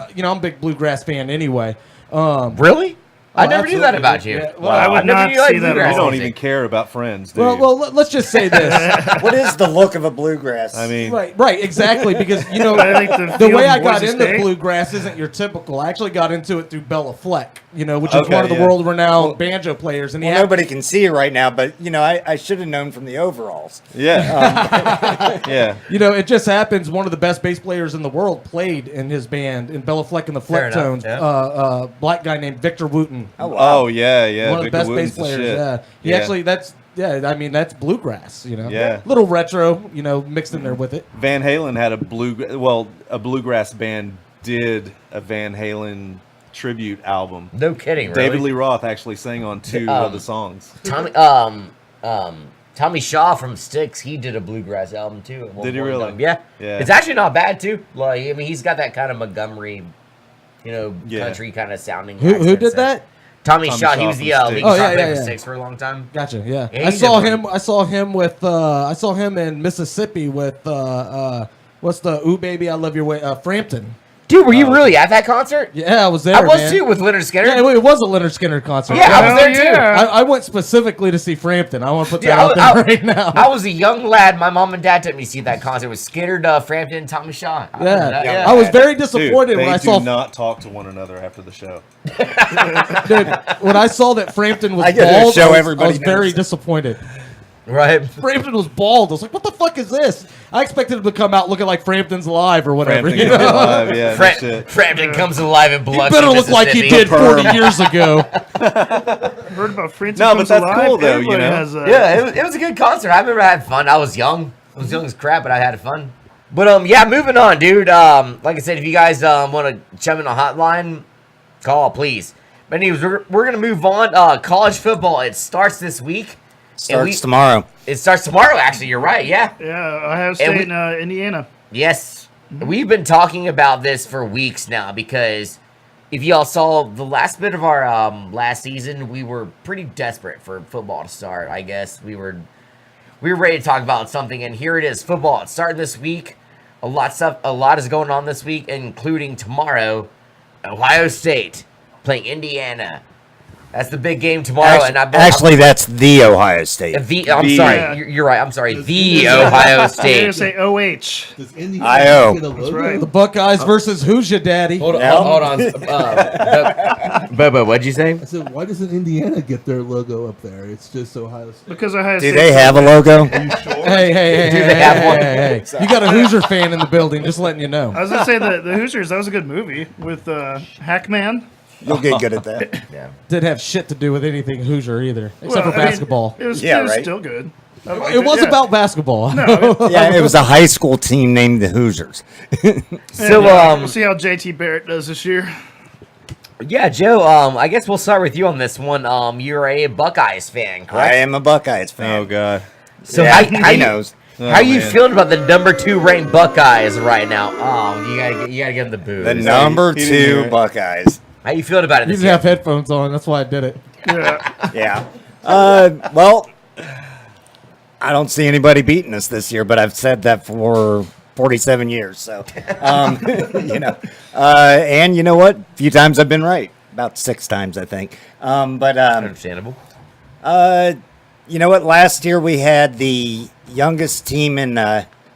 bluegrass fan anyway. Really? I never knew that about you. Yeah, well, I would never not knew you liked see that at bluegrass You don't music. even care about Friends, do well, you? well, let's just say this. What is the look of a bluegrass? I mean, Right, exactly. Because I think the way I field in got Boise into State- bluegrass isn't your typical. I actually got into it through Bella Fleck, which is Okay, one of the yeah. world-renowned banjo players. And he well, had, nobody can see it right now, but I should have known from the overalls. yeah. Yeah. it just happens one of the best bass players in the world played in his band in Bella Fleck and the Fair Flecktones. enough, Black guy named Victor Wooten. Oh, wow. Oh, yeah. One of the Victor best Wooten's bass the players. shit. Yeah, he actually that's bluegrass. Yeah. little retro, mixed in there with it. Van Halen had a bluegrass band did a Van Halen tribute album. No kidding, really. David Lee Roth actually sang on two of the songs. Tommy Shaw from Styx, he did a bluegrass album too. At one Did he point in really? time. Yeah. Yeah. It's actually not bad too. Like, I mean, he's got that kind of Montgomery, Yeah. country kind of sounding. Who accent, did so- that? Tommy Tommy Shaw. Shaw He was from the Styx. lead Oh, guitar yeah, player yeah, for yeah. Styx for a long time. Gotcha. Yeah, Yeah, I he's saw a- him. I saw him with. I saw him in Mississippi with. What's the "Ooh Baby I Love Your Way"? Frampton. Dude, were you really at that concert? Yeah, I was there. I was man. too with Leonard Skinner. Yeah, it was a Leonard Skinner concert. Yeah, I was Hell there too. yeah. I went specifically to see Frampton. I want to put Dude, that out there right now. I was a young lad. My mom and dad took me to see that concert. It was Skinner, Frampton, and Tommy Shaw. I remember that, I was very disappointed Dude, when they I saw do not talk to one another after the show. dude, when I saw that Frampton was I get a bald. show I everybody was very knows. disappointed. right. Frampton was bald. I was like, "What the fuck is this?" I expected him to come out looking like Frampton's alive or whatever. Frampton You comes know? alive, yeah, no shit. Frampton comes alive in He blood. better look like he did 40 years ago. Heard about Frampton No, but Comes that's Alive. cool, though, Everybody you know? has, Yeah, it was a good concert. I remember I had fun. I was young. I was young as crap, but I had fun. But yeah, moving on, dude. Like I said, if you guys want to chime in a hotline, call please. But anyways, we're gonna move on. College football, it starts this week. Starts tomorrow. It starts tomorrow. Actually, you're right. Yeah. Ohio State we- and Indiana. Yes. We've been talking about this for weeks now because if y'all saw the last bit of our last season, we were pretty desperate for football to start. I guess we were ready to talk about something, and here it is. Football. It's starting this week. A lot is going on this week, including tomorrow. Ohio State playing Indiana. That's the big game tomorrow, and Actually, that's the Ohio State. I'm The- sorry. Yeah. You're right. I'm sorry. Does The Indiana- Ohio You're State. gonna say OH. Does Indiana I.O. get a logo? right. The Buckeyes versus who's your daddy? Hold on. Yeah. Hold on. Bobo, what'd you say? I said, why doesn't Indiana get their logo up there? It's just Ohio State. Because Ohio Do State. they have a logo? Are you sure? Hey, Do they have one? hey. You got a Hoosier fan in the building, just letting you know. I was gonna say the Hoosiers. That was a good movie with Hackman. You'll get good at that. Yeah. Didn't have shit to do with anything Hoosier either, except Well, for I mean, basketball. it was, Yeah, it was right. still good. It was about basketball. Yeah, it was a high school team named the Hoosiers. So, we'll see how JT Barrett does this year. yeah, Joe. I guess we'll start with you on this one. You're a Buckeyes fan, I correct? am a Buckeyes fan. Oh god. So Yeah, how he you- knows. How you man. feeling about the number 2 ranked Buckeyes right now? Oh, you gotta give them the boo. The number he didn't hear 2 it. Buckeyes. How you feeling about it You this didn't year? have headphones on, that's why I did it. Yeah. Yeah. Well, I don't see anybody beating us this year, but I've said that for 47 years. So, and you know what? A few times I've been right. About 6 times, I think. Understandable. You know what? Last year we had the youngest team in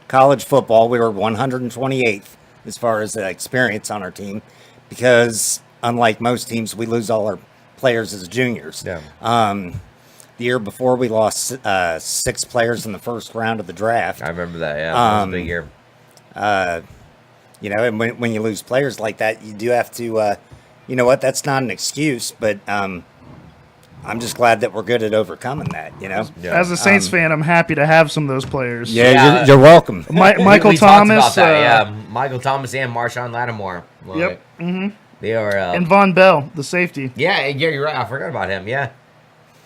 college football. We were 128th as far as experience on our team because, unlike most teams, we lose all our players as juniors. Yeah. The year before, we lost 6 players in the first round of the draft. I remember that. Yeah, that was a big year. And when you lose players like that, you do have to, you know what? That's not an excuse, but I'm just glad that we're good at overcoming that. You know. Yeah. As a Saints fan, I'm happy to have some of those players. Yeah, Yeah. you're welcome. Michael We talked Thomas. about that, yeah. Michael Thomas and Marshawn Lattimore. Like, Yep. Mm-hmm. They are. And Von Bell, the safety. Yeah, you're right. I forgot about him. Yeah,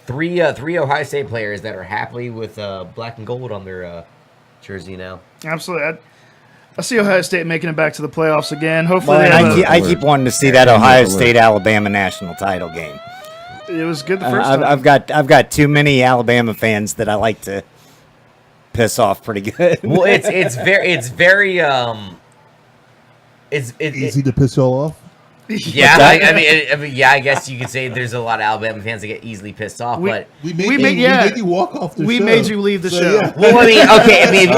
three Ohio State players that are happily with black and gold on their jersey now. Absolutely. I see Ohio State making it back to the playoffs again. Hopefully, Well, they and have I keep wanting to see that Ohio State-Alabama national title game. it was good the first I've time. I've got too many Alabama fans that I like to piss off pretty good. Well, it's very Easy to piss y'all off. Yeah, I mean, yeah, I guess you could say there's a lot of Alabama fans that get easily pissed off, but We We made made you walk off the show. We made you leave the show. Yeah. well, I mean, okay, I mean,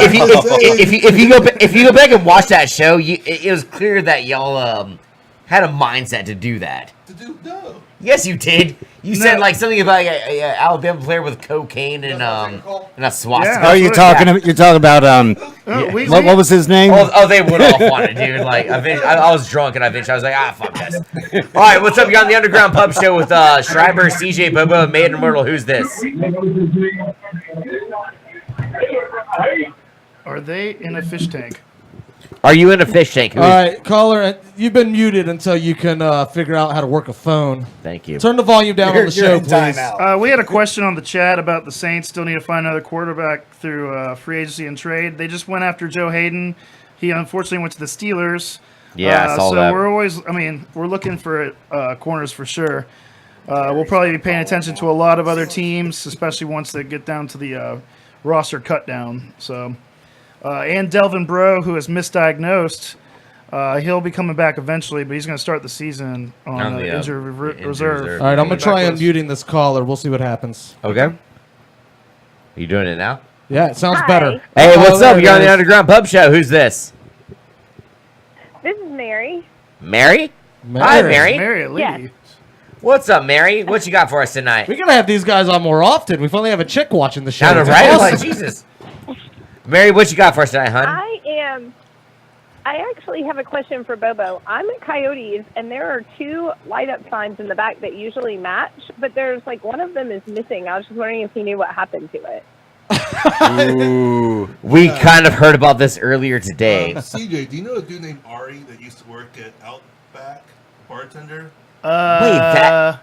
if you go back and watch that show, it was clear that y'all had a mindset to do that. No. Yes, you did. You No. said like something about a Alabama player with cocaine and a swastika. Yeah. Oh, you're talking. Yeah. You're talking about what was his name? Oh, they went off on it, dude. Like, I was drunk and I was like, fuck this. All right, what's up? You're on the Underground Pub Show with Schreiber, CJ, Bobo, and Maiden Immortal. Who's this? Are they in a fish tank? Are you in a fish tank? All right, caller, you've been muted until you can figure out how to work a phone. Thank you. Turn the volume down on the show, in please. timeout. We had a question on the chat about the Saints still need to find another quarterback through free agency and trade. They just went after Joe Hayden. He unfortunately went to the Steelers. Yeah, I saw so that. we're looking for corners for sure. We'll probably be paying attention to a lot of other teams, especially once they get down to the roster cut down. So, and Delvin Breaux, who is misdiagnosed, he'll be coming back eventually, but he's going to start the season on the injured injured reserve. reserve. All right, I'm going to try Backlist. unmuting this caller. We'll see what happens. Okay. Are you doing it now? Yeah, it sounds Hi. better. Hey, Oh, what's there up? it You're on the is. Underground Pub Show. Who's this? This is Mary. Mary? Hi, Mary. Mary Lee. Yes. What's up, Mary? What you got for us tonight? We got to have these guys on more often. We finally have a chick watching the show. Sounded It's right? awesome. Like, Jesus. Mary, what you got for us tonight, hon? I actually have a question for Bobo. I'm at Coyotes, and there are two light-up signs in the back that usually match, but there's like one of them is missing. I was just wondering if he knew what happened to it. Ooh. We kind of heard about this earlier today. CJ, do you know a dude named Ari that used to work at Outback, bartender? that-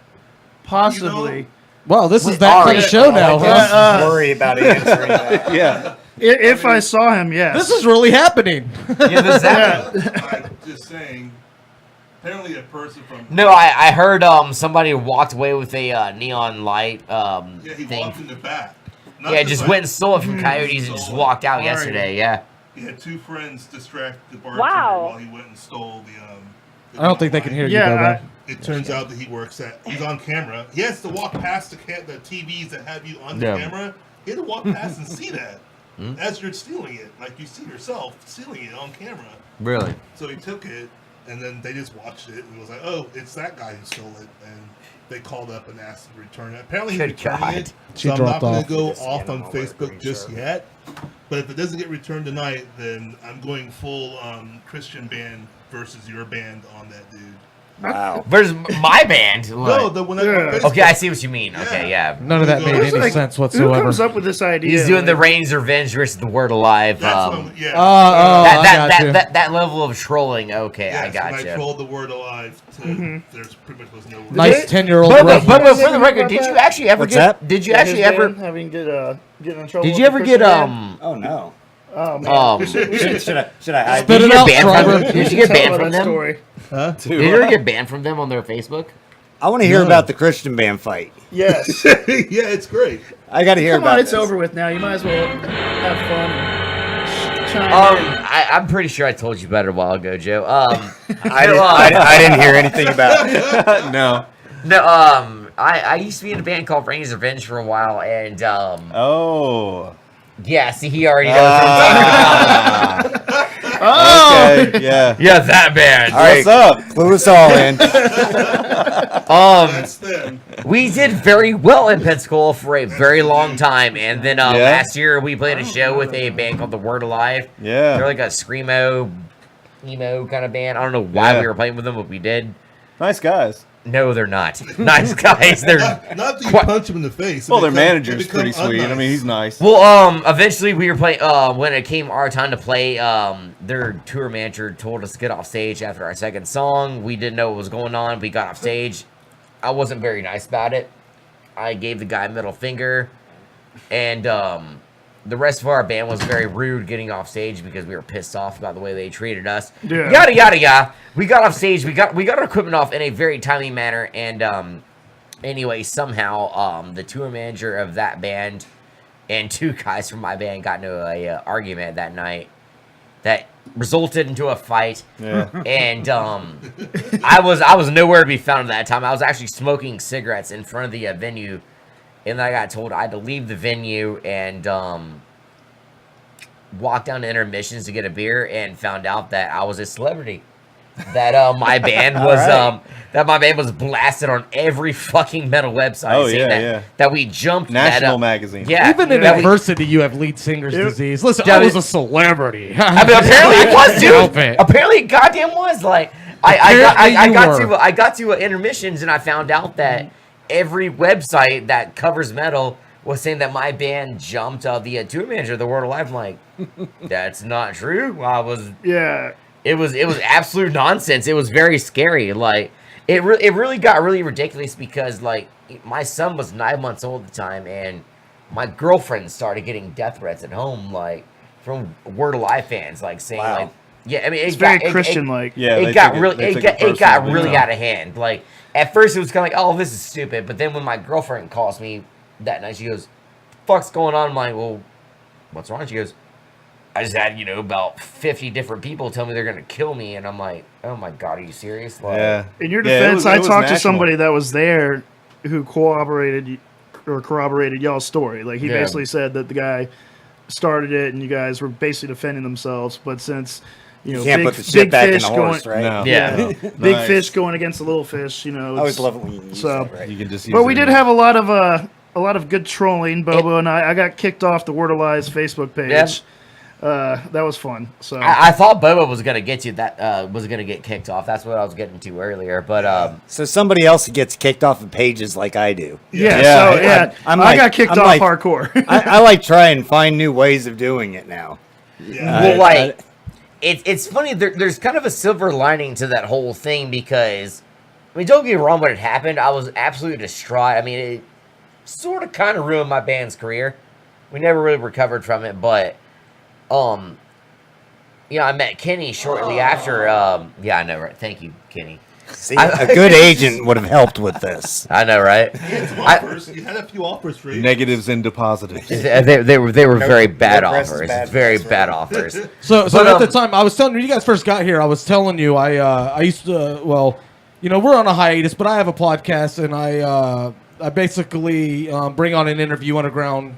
Possibly. You know? Well, this is Wait, that Ari. kind of show now, huh? Worry about answering that. Yeah. If I saw him, yes. This is really happening. Yeah, this happened. I'm just saying. Apparently, a person from No, I heard somebody walked away with a neon light he thing. walked in the back. Not Yeah, just like- went and stole it from Coyotes and just walked out Ari. yesterday. Yeah. He had two friends distract the bartender Wow. while he went and stole the. I don't think they can hear you, Yeah, Bobo. It turns out that he's on camera. He has to walk past the TVs that have you on the Yeah. camera. He had to walk past and see that as you're stealing it. Like you see yourself stealing it on camera. Really? So he took it, and then they just watched it and was like, "Oh, it's that guy who stole it." And they called up and asked to return it. Apparently, he's Good returning God. it. She So I'm dropped not going off. to go Just off hand on him over Facebook green just shirt. yet. But if it doesn't get returned tonight, then I'm going full Christian band versus your band on that dude. Wow. Versus my band. No, Like- the one that Yeah. okay, I see what you mean. Okay, yeah. None of that made It's any like, sense Who whatsoever. comes up with this idea? He's doing the Like, Reigns Revenge versus the Word Alive. That's what, yeah. I got you. That level of trolling. Okay, yeah, I got I you. trolled the word alive. There's pretty much was no word. Nice 10-year-old But reference. for the record, did you actually ever What's get? that? Did you his actually ever? band having get in trouble? Did with you the ever get Christian band? Oh no. Oh man. Should I hide? Spit Did it you out, get banned Schreiber. from? Did you get Tell banned about from that them? story. Did you ever get banned from them on their Facebook? I want to hear about the Christian band fight. Yes. yeah, it's great. I got to hear Come about on, it's this. over with now. You might as well have fun. And chime in. I'm pretty sure I told you about it a while ago, Joe. I didn't hear anything about it. No. No, I used to be in a band called Reigns Revenge for a while, and Oh. yeah, see, he already knows what I'm talking about. Okay. Yeah. Yeah, that band. All right. What's up? Clue us all in. That's them. We did very well in Pensacola for a very long time, and then Yeah. last year we played a show with a band called The Word Alive. Yeah. They're like a screamo, emo kind of band. I don't know why Yeah. we were playing with them, but we did. Nice guys. No, they're not. Nice guys. They're Not that you Quite- punch him in the face. Well, their They become- manager's they become pretty sweet. I unnice. mean, he's nice. well. Eventually we were playing. When it came our time to play, their tour manager told us to get off stage after our second song. We didn't know what was going on. We got off stage. I wasn't very nice about it. I gave the guy a middle finger, and the rest of our band was very rude getting off stage because we were pissed off about the way they treated us. Yeah. Yada yada yada. We got off stage. We got our equipment off in a very timely manner, and anyway, somehow the tour manager of that band and two guys from my band got into a argument that night. That resulted into a fight. Yeah. And I was nowhere to be found at that time. I was actually smoking cigarettes in front of the venue, and then I got told I had to leave the venue and walk down to intermissions to get a beer, and found out that I was a celebrity. That my band was that my band was blasted on every fucking metal website. Oh, saying yeah, that we jumped National magazine. Yeah, Even in that we- adversity, you have lead singer's disease. Listen, Yeah, I was a celebrity. I mean, apparently it was, Help dude. it. Apparently, it goddamn was. Like, I got to intermissions, and I found out that every website that covers metal was saying that my band jumped the tour manager of the World of Life. I'm like, that's not true. Yeah. It was absolute nonsense. It was very scary. Like, it really got really ridiculous because, like, my son was 9 months old at the time, and my girlfriend started getting death threats at home, like, from Word Alive fans, like, saying, Wow. like, yeah, I mean, It's very Christian-like. Yeah, it they got took really, they it took got personal, really yeah. out of hand. Like, at first it was kind of like, oh, this is stupid, but then when my girlfriend calls me that night, she goes, "Fuck's going on?" I'm like, well, what's wrong? She goes, I just had, about 50 different people tell me they're going to kill me. And I'm like, oh my God, are you serious? Like, Yeah. In your Yeah, defense, it I was talked to national. somebody that was there who corroborated y'all's story. Like, he Yeah. basically said that the guy started it and you guys were basically defending themselves. But since, You can't put the shit back in the horse, going, right? No. Yeah. No. big Nice. fish going against the little fish, I always it's- love it when you use so- that, right? You can just use But we it did in- have a lot of good trolling, Bobo and I. I got kicked off the Word of Lies Facebook page. Yep. That was fun. So I thought Boba was gonna get you that was gonna get kicked off. That's what I was getting to earlier. But So somebody else gets kicked off of pages like I do. yeah, Yeah, so yeah, I'm I like- got kicked I'm off like- hardcore. I like try and find new ways of doing it now. well, like it's funny. There's kind of a silver lining to that whole thing because I mean, don't get me wrong. When it happened, I was absolutely distraught. I mean, it sort of kind of ruined my band's career. We never really recovered from it, but I met Kenny shortly after. Yeah, I know, right? Thank you, Kenny. See, a good agent would have helped with this. I know, right? You had some offers. You had a few offers for you. negatives and positives. They were very bad no press is offers. bad Very press, bad right? offers. So But, at the time, I was telling you, when you guys first got here, I was telling you, I used to, we're on a hiatus, but I have a podcast, and I basically bring on and interview underground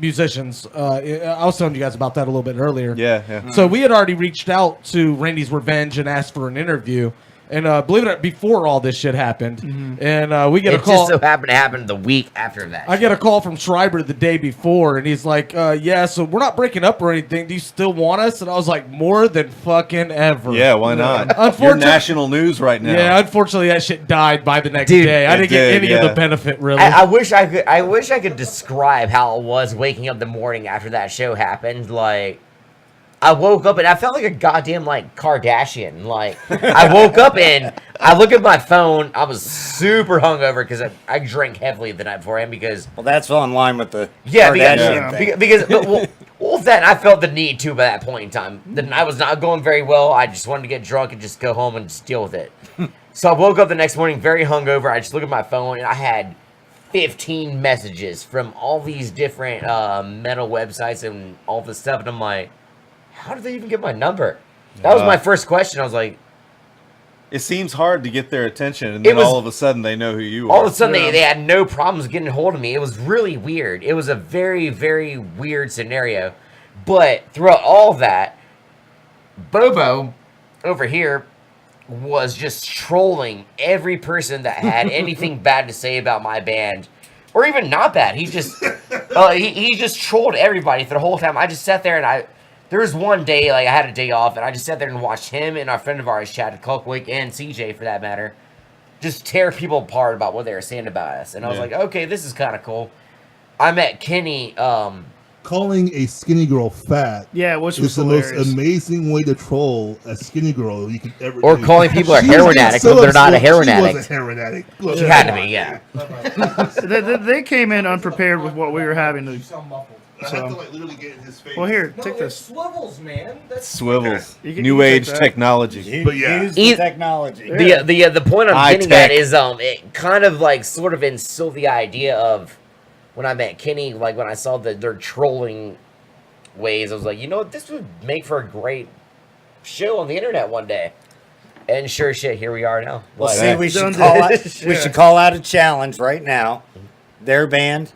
musicians. I was telling you guys about that a little bit earlier. Yeah. So we had already reached out to Randy's Revenge and asked for an interview. And believe it or not, before all this shit happened, and we get a It call. just so happened to happen the week after that. I get a call from Schreiber the day before, and he's like, yeah, so we're not breaking up or anything. Do you still want us? And I was like, more than fucking ever. Yeah, why not? You're Unfortunately- national news right now. Yeah, unfortunately, that shit died by the next Dude, day. I it didn't get did, any of yeah. the benefit, really. I wish I could describe how it was waking up the morning after that show happened. Like, I woke up and I felt like a goddamn like Kardashian. Like, I woke up and I look at my phone. I was super hungover because I drank heavily the night beforehand because Well, that's in line with the yeah, Kardashian thing. because well, then I felt the need to by that point in time. The night was not going very well. I just wanted to get drunk and just go home and just deal with it. So I woke up the next morning very hungover. I just looked at my phone and I had 15 messages from all these different metal websites and all this stuff, and I'm like, how did they even get my number? That was my first question. I was like, It seems hard to get their attention, and It then was- all of a sudden they know who you are. all of a sudden Yeah. they had no problems getting a hold of me. It was really weird. It was a very, very weird scenario. But throughout all of that, Bobo over here was just trolling every person that had anything bad to say about my band. Or even not bad. He just he just trolled everybody for the whole time. I just sat there and there was one day, like I had a day off, and I just sat there and watched him and our friend of ours, Chad Culkwick, and CJ for that matter, just tear people apart about what they were saying about us. And I was Yeah. like, okay, this is kind of cool. I met Kenny. Calling a skinny girl fat Yeah, which was is the most hilarious. amazing way to troll a skinny girl you could ever Or do. calling people a She was heroin getting addict when they're not a heroin she addict. was a heroin addict. Look, She had to be, yeah. They came in unprepared with what we were having to. I had So- to like literally get in his face. Well, here, take this. swivels, man. Swivels, You can- new you can age take that. technology. But yeah. Use Eith- the technology. The point I'm High getting tech. at is it kind of like sort of instilled the idea of when I met Kenny, like when I saw their trolling ways, I was like, you know what, this would make for a great show on the internet one day. And sure shit, here we are now. Well, Like, see, we Done should call did. out, we should call out a challenge right now. Their band,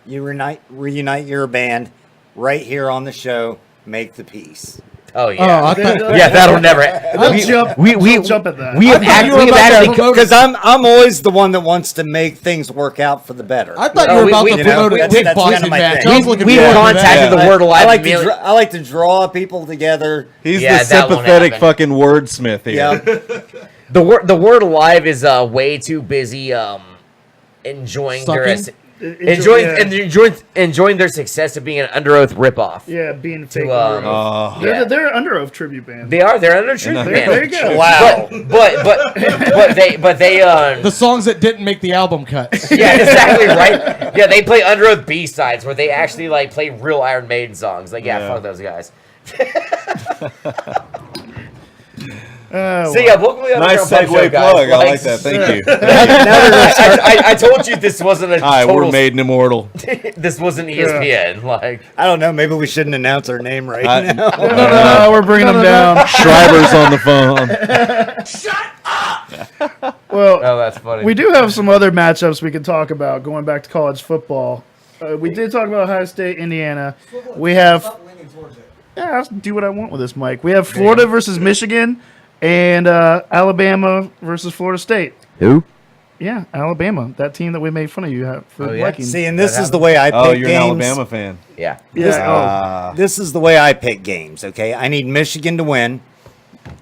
you reunite your band right here on the show. Make the peace. oh Oh, yeah, I thought, yeah, that'll never. They'll jump. They'll jump at that. We have you were we've about to actually promote Because I'm always the one that wants to make things work out for the better. I thought No, you were we- about we- to you know, promote a that's- that's kickboxing kinda my match. thing. I was looking we forward to contacted that. the Word Alive. I like to draw people together. He's Yeah, the that won't sympathetic happen. fucking wordsmith here. Yeah. The word alive is way too busy enjoying their Sucking? enjoying their success of being an Under Oath ripoff. Yeah, being fake. To, They're they're Under Oath tribute band. they're under tribute There- band. there you go. Wow. but they The songs that didn't make the album cut. yeah, exactly right. Yeah, they play Under Oath B-sides where they actually like play real Iron Maiden songs. Like, yeah. Fuck those guys. So yeah, welcome to the Nice Underground Pub Show, segue guys. plug. I like that. Thank you. I told you this wasn't a Hi, total. we're Maiden Immortal. This wasn't ESPN. Like, I don't know. Maybe we shouldn't announce our name right I- now. No, we're bringing them down. Schreiber's on the phone. Well, oh, that's funny. we do have some other matchups we can talk about going back to college football. We did talk about Ohio State, Indiana. We have. Yeah, I'll do what I want with this mic. We have Florida versus Michigan and Alabama versus Florida State. Who? Yeah, Alabama, that team that we made fun of you for Oh, yeah? liking. See, and this is the way I pick Oh, you're an games. Alabama fan. Yeah. Yeah. This is the way I pick games, okay? I need Michigan to win.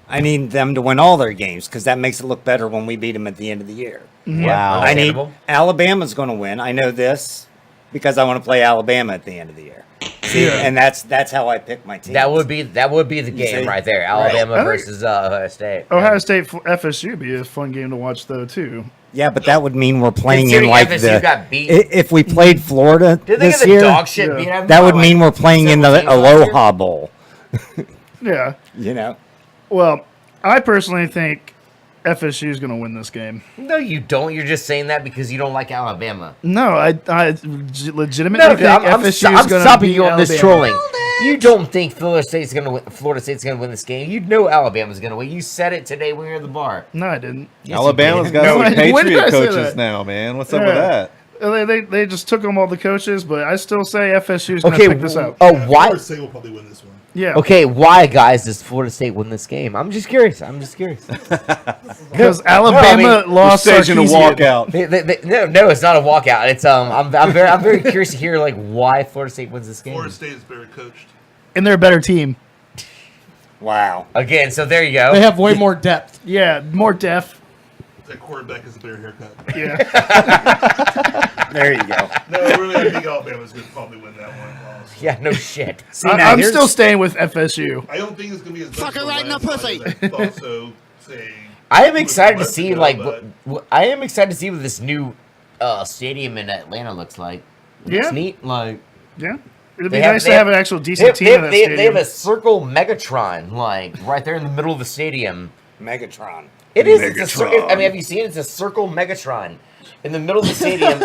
I need them to win all their games because that makes it look better when we beat them at the end of the year. Wow. I need Alabama's going to win. I know this because I want to play Alabama at the end of the year. See, and that's how I pick my team. That would be the game see? right there. Alabama Right. versus Ohio State. Ohio State FSU would be a fun game to watch though too. Yeah, but that would mean we're playing in Considering like FSU got beat. If we played Florida Did they this get the year, dog shit Yeah. beat out of that them would by, mean like, we're playing in the 17 last year? Aloha Bowl. Yeah. You know. Well, I personally think FSU is going to win this game. No, you don't. You're just saying that because you don't like Alabama. No, I legitimately No, think I'm FSU is stopping going to you on this Alabama. trolling. You don't think Florida State's gonna win this game. You know Alabama's gonna win. You said it today when we were at the bar. No, I didn't. Yes, Alabama's you got did. some When did I Patriot say coaches that? now, man. What's up Yeah. with that? They just took them all the coaches, but I still say FSU is going to Okay. pick this up. Oh, Florida why? State will probably win this one. Yeah. Okay, why, guys, does Florida State win this game? I'm just curious. Because Alabama lost Staging a Sarkisian. walkout. No, it's not a walkout. It's I'm very curious to hear like why Florida State wins this game. Florida State is better coached. And they're a better team. Wow. Again, so there you go. They have way more depth. Yeah, more depth. That quarterback is a better haircut. Yeah. There you go. No, really, I think Alabama's going to probably win that one. Honestly. Yeah, no shit. See, now I'm here's- still staying with FSU. I don't think it's going to be as Fuck much her right in the pussy. as I thought so saying. I am excited to months see ago, like but- I am excited to see what this new stadium in Atlanta looks like. It looks Yeah. neat. Like Yeah. It'd be They have- nice they to have have- an actual they decent have, team they, in have, that they, stadium. they have a circle Megatron like right there in the middle of the stadium. Megatron. It is. It's a I mean, have you seen it? It's a circle Megatron in the middle of the stadium.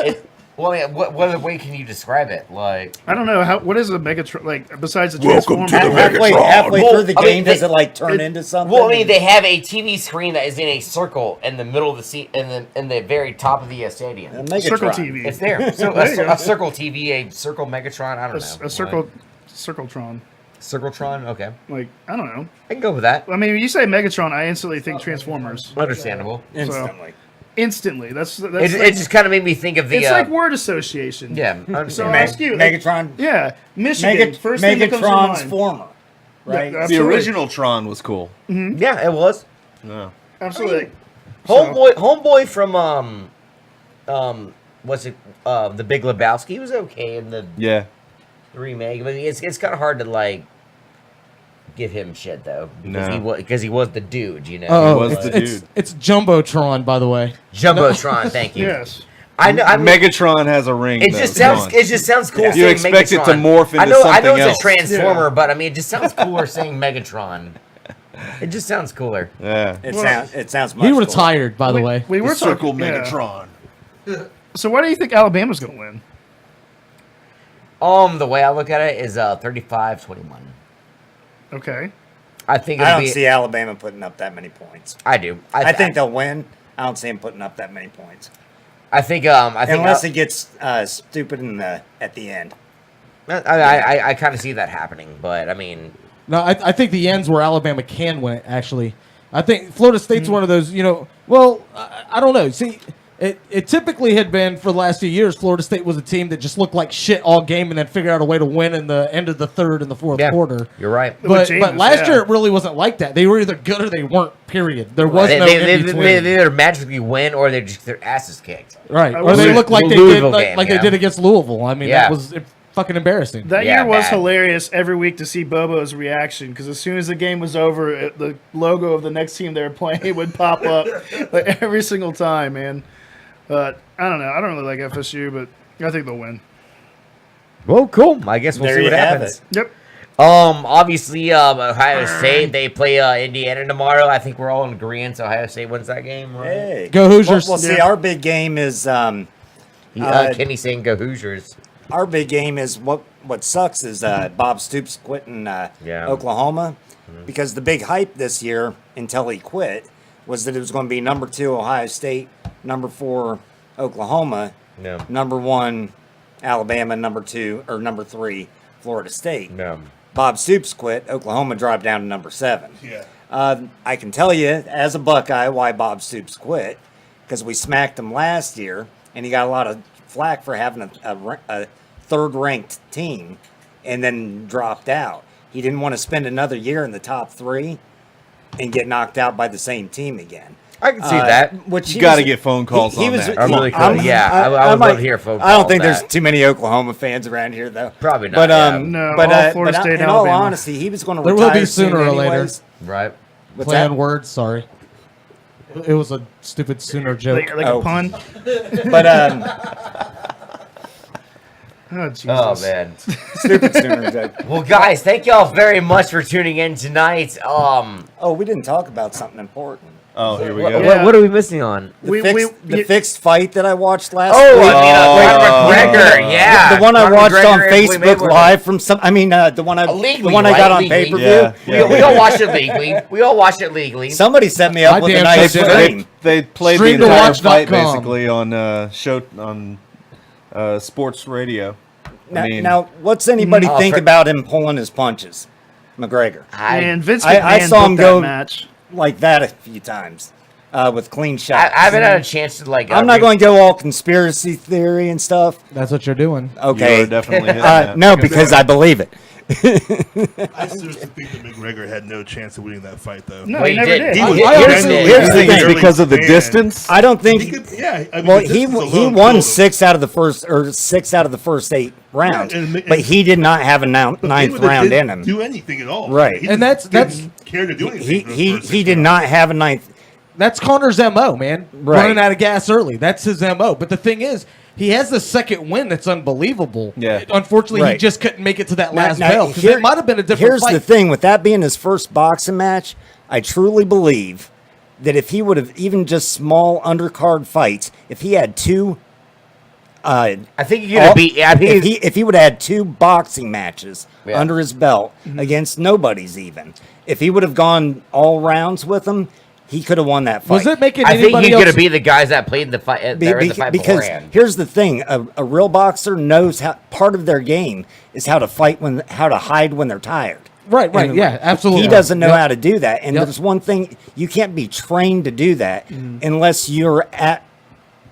Well, I mean, what other way can you describe it? Like, I don't know what is a Megatron like besides the Welcome Transformer? to the Halfway Well, through the I mean, game, does it like turn into something? well, I mean, they have a TV screen that is in a circle in the middle of the seat, in the very top of the stadium. A Megatron. Circle TV. It's there. So There you go. a circle TV, a circle Megatron. I don't know. A circle, Circletron. Circletron. Okay, Like I don't know. I can go with that. I mean, when you say Megatron, I instantly think Transformers. Understandable. Instantly. Instantly, that's It, like, it just kind of made me think of the. it's like word association. yeah. I So understand. I'll ask you. Megatron. Yeah, Michigan. First thing that comes to Megatron's mind. former. Right? Yeah, The absolutely. original Tron was cool. Yeah, it was. No. Absolutely. Homeboy from what's it? The Big Lebowski. He was okay in the Yeah. remake. I mean, it's kind of hard to like give him shit though because he was the dude, you know. Oh, was it's, the it's, dude. it's Jumbotron, by the way. Jumbotron, thank you. Yes. I know. I mean, Megatron has a ring. it though. just Come sounds. on. It just sounds cool. You saying expect it to Megatron. morph into I know something it's else. a transformer, Yeah. but I mean, it just sounds cooler saying Megatron. It just sounds cooler. Yeah. It sounds much He cooler. retired, by the way. We were Circle talking, yeah. Megatron. So why do you think Alabama's going to win? The way I look at it is 35-21. Okay. I think I it'll don't be. see Alabama putting up that many points. I do. I think they'll win. I don't see them putting up that many points. I think. Unless it gets stupid at the end. I kind of see that happening, but I mean, No, I think the end's where Alabama can win it, actually. I think Florida State's one of those, well, I don't know. See, it typically had been for the last few years, Florida State was a team that just looked like shit all game and then figured out a way to win in the end of the third and the fourth quarter. You're right. But Jameis, last year it really wasn't like that. They were either good or they weren't, period. There was no they in between. either magically win or they just their asses kicked. Right. I Or will they say- look like they Louisville did game, like yeah. they did against Louisville. I mean, Yeah. that was fucking embarrassing. That Yeah, year was bad. hilarious every week to see Bobo's reaction because as soon as the game was over, the logo of the next team they were playing would pop up like, every single time, man. But I don't know. I don't really like FSU, but I think they'll win. Well, cool. I guess we'll There see you what have happens. it. Yep. Obviously, Ohio State, they play Indiana tomorrow. I think we're all in agreement. Ohio State wins that game, right? Hey. Go Hoosiers. Well, see, our big game is Kenny saying go Hoosiers. our big game is what sucks is Bob Stoops quitting Oklahoma because the big hype this year until he quit was that it was going to be number 2 Ohio State, number 4 Oklahoma, No. number 1 Alabama, number 2 or number 3 Florida State. No. Bob Stoops quit. Oklahoma dropped down to number 7. Yeah. I can tell you as a Buckeye why Bob Stoops quit because we smacked him last year and he got a lot of flack for having a third-ranked team and then dropped out. He didn't want to spend another year in the top 3 and get knocked out by the same team again. I can see that. Which You got to get phone calls on that. I really could. Yeah, I would love to hear phone I don't calls think on there's that. too many Oklahoma fans around here, though. Probably not, But yeah. No, but, all Florida State, in all Alabama. honesty, he was going to There retire will be sooner soon or later. anyways. Right. What's Play on that? words, sorry. It was a stupid sooner joke. Like Oh. a pun. But Oh, Jesus. Oh, man. stupid sooner joke. Well, guys, thank y'all very much for tuning in tonight. Oh, we didn't talk about something important. Oh, here we What, go. Yeah. what are we missing on? The fixed fight that I watched last Oh, week. Conor McGregor, yeah. The one I Conor watched on McGregor and Floyd Facebook Mayweather. Live from some. I mean, the one I Legally, the one I got right? on Legally. pay per view. Yeah. We all watched it legally. We all watched it legally. Somebody set me up I with a damn nice sure did. stream. They played the Stream2watch.com. entire fight basically on sports radio. Now, what's anybody Oh, think for- about him pulling his punches, McGregor? And Vince I McMahon saw booked him that go match. like that a few times with clean shots. I haven't had a chance to like. I'm not going to go all conspiracy theory and stuff. That's what you're doing. Okay, You are definitely hitting that. no, because I believe it. I seriously think that McGregor had no chance of winning that fight, though. No, Well, he he never did. did. He was I here's honestly- the- here's the Think it's thing. because of the Man. distance. I don't think. He could, yeah. I mean, Well, the he distance he alone won killed him. 6 out of the first 8 rounds, Yeah, and- but he did not have a ninth Mayweather round in didn't him. do anything at all. Right. He And just that's- didn't care to do anything. He for the he first he 6 did rounds. not have a ninth. That's Connor's MO, man. Right. Running out of gas early. That's his MO. But the thing is, he has the second win that's unbelievable. Yeah. Unfortunately, he Right. just couldn't make it to that last Now, bell. Because here- it might have been a different Here's fight. the thing: with that being his first boxing match, I truly believe that if he would have even just small undercard fights, if he had 2. I think you're gonna beat. I think if he would have had 2 boxing matches Yeah. under his belt against nobodies, even if he would have gone all rounds with them, he could have won that fight. Was it making I think anybody he's else? gonna be the guys that played the fight. That were in the fight because beforehand. here's the thing: a real boxer knows how. Part of their game is how to fight how to hide when they're tired. Right, right. And Yeah, absolutely. He doesn't know Yep. how to do that. And Yep. there's one thing: you can't be trained to do that unless you're at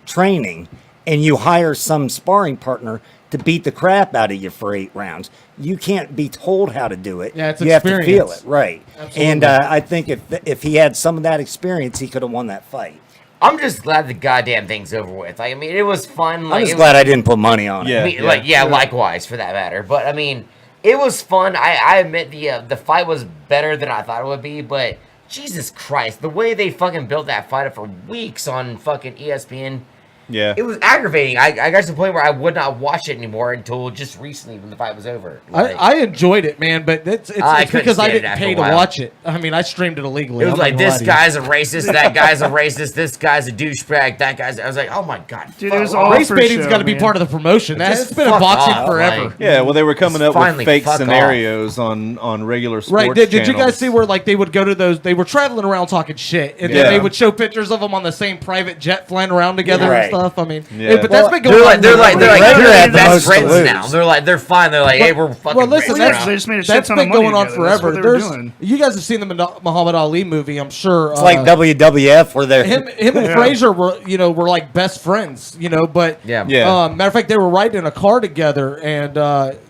training and you hire some sparring partner to beat the crap out of you for 8 rounds. You can't be told how to do it. Yeah, it's you have to feel experience. it, right? Absolutely. And I think if he had some of that experience, he could have won that fight. I'm just glad the goddamn thing's over with. Like, I mean, it was fun. Like, I'm just it glad I didn't put money on it. Yeah. was, likewise for that matter. But I mean, it was fun. I admit the fight was better than I thought it would be. But Jesus Christ, the way they fucking built that fight up for weeks on fucking ESPN, Yeah. It was aggravating. I got to the point where I would not watch it anymore until just recently when the fight was over. I enjoyed it, man, but it's couldn't because I stand it didn't after pay a to while. watch it. I mean, I streamed it illegally. It was I'm not like, gonna this lie to you. guy's a racist, that guy's a racist, this guy's a douchebag, that guy's... I was like, oh my God. Dude, fuck it was off. all Race for baiting's show, got to be man. part of the promotion. Just It's been in fuck boxing off, forever. like- Yeah, well, they were coming up Finally, with fake fuck off. scenarios on regular sports Right? Did you guys channels. see where like they would go to those? They were traveling around talking shit, and Yeah. then they would show pictures of them on the same private jet flying around together Right. and stuff. I mean, Yeah. but that's been going They're on. like, they're like McGregor had the best most to friends lose. now. They're fine. They're like, hey, we're fucking well, listen, friends Yeah, that's, now. they just made a shit that's ton of been money going on together. That's what forever. they were There's doing. you guys have seen the Muhammad Ali movie, I'm sure. It's like WWF where they're him and Frazier were like best friends, but Yeah. Yeah. matter of fact, they were riding in a car together, and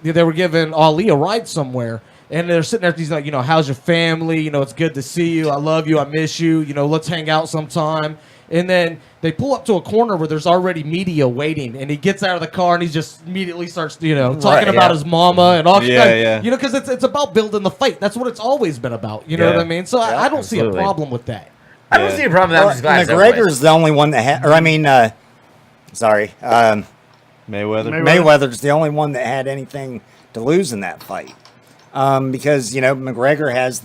they were giving Ali a ride somewhere. And they're sitting there, he's like, how's your family? It's good to see you. I love you. I miss you. Let's hang out sometime. And then they pull up to a corner where there's already media waiting, and he gets out of the car and he just immediately starts, talking about his mama and all. Yeah. Because it's about building the fight. That's what it's always been about. You know Yeah. what I mean? So I don't see a absolutely. problem with that. I don't see a problem with that. I'm just glad it's over with. McGregor's the only one that had, Mayweather. Mayweather's the only one that had anything to lose in that fight. Because, McGregor has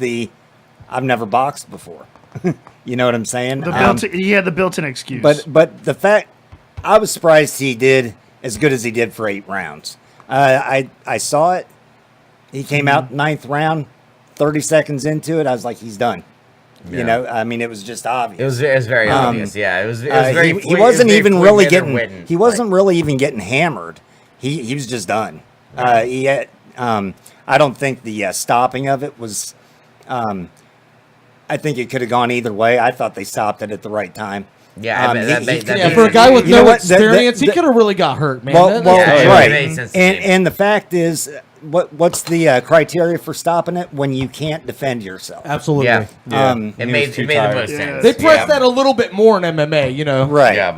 I've never boxed before. You know what I'm saying? He had the built-in excuse. But the fact, I was surprised he did as good as he did for 8 rounds. I saw it. He came out 9th round, 30 seconds into it. I was like, he's done. Yeah. It was just obvious. It was very obvious. Yeah, it was very. He wasn't even really getting. Witten. He wasn't really even getting hammered. He was just done. He had. I don't think the stopping of it was. I think it could have gone either way. I thought they stopped it at the right time. Yeah, that made For a guy with You know no what? experience, he could have really got hurt, man. Well, Yeah, it right. made sense to me. And the fact is, what's the criteria for stopping it when you can't defend yourself? Absolutely. Yeah. Yeah. Um, It He made was too the tired. most Yeah. sense. They pressed Yeah. that a little bit more in MMA, Right. Yeah.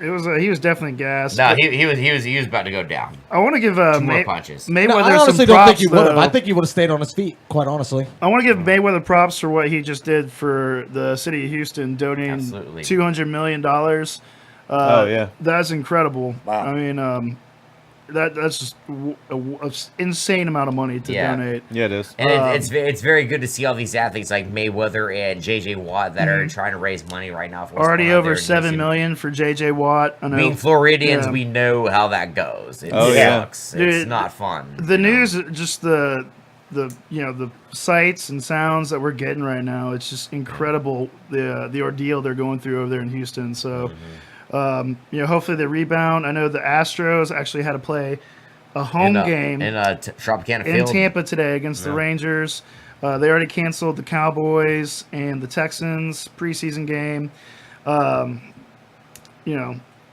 it was he was definitely gassed. No, he was about to go down. I want to give more punches. Mayweather No, I some honestly don't props. think he would have. though. I think he would have stayed on his feet, quite honestly. I want to give Mayweather props for what he just did for the city of Houston, donating Absolutely. $200 million. Oh, yeah. That's incredible. Wow. I mean, that's just an insane amount of money to Yeah. donate. Yeah, it is. And it's very good to see all these athletes like Mayweather and JJ Watt that are trying to raise money right now. For what's Already going on over there in $7 Houston. million for JJ Watt. I know. I mean, Floridians, Yeah. we know how that goes. It Oh, yeah. sucks. Dude, It's not fun. The news, just the sights and sounds that we're getting right now. It's just incredible the ordeal they're going through over there in Houston. So, hopefully they rebound. I know the Astros actually had to play a home game in Tropicana in Field. Tampa today against the Rangers. They already canceled the Cowboys and the Texans preseason game.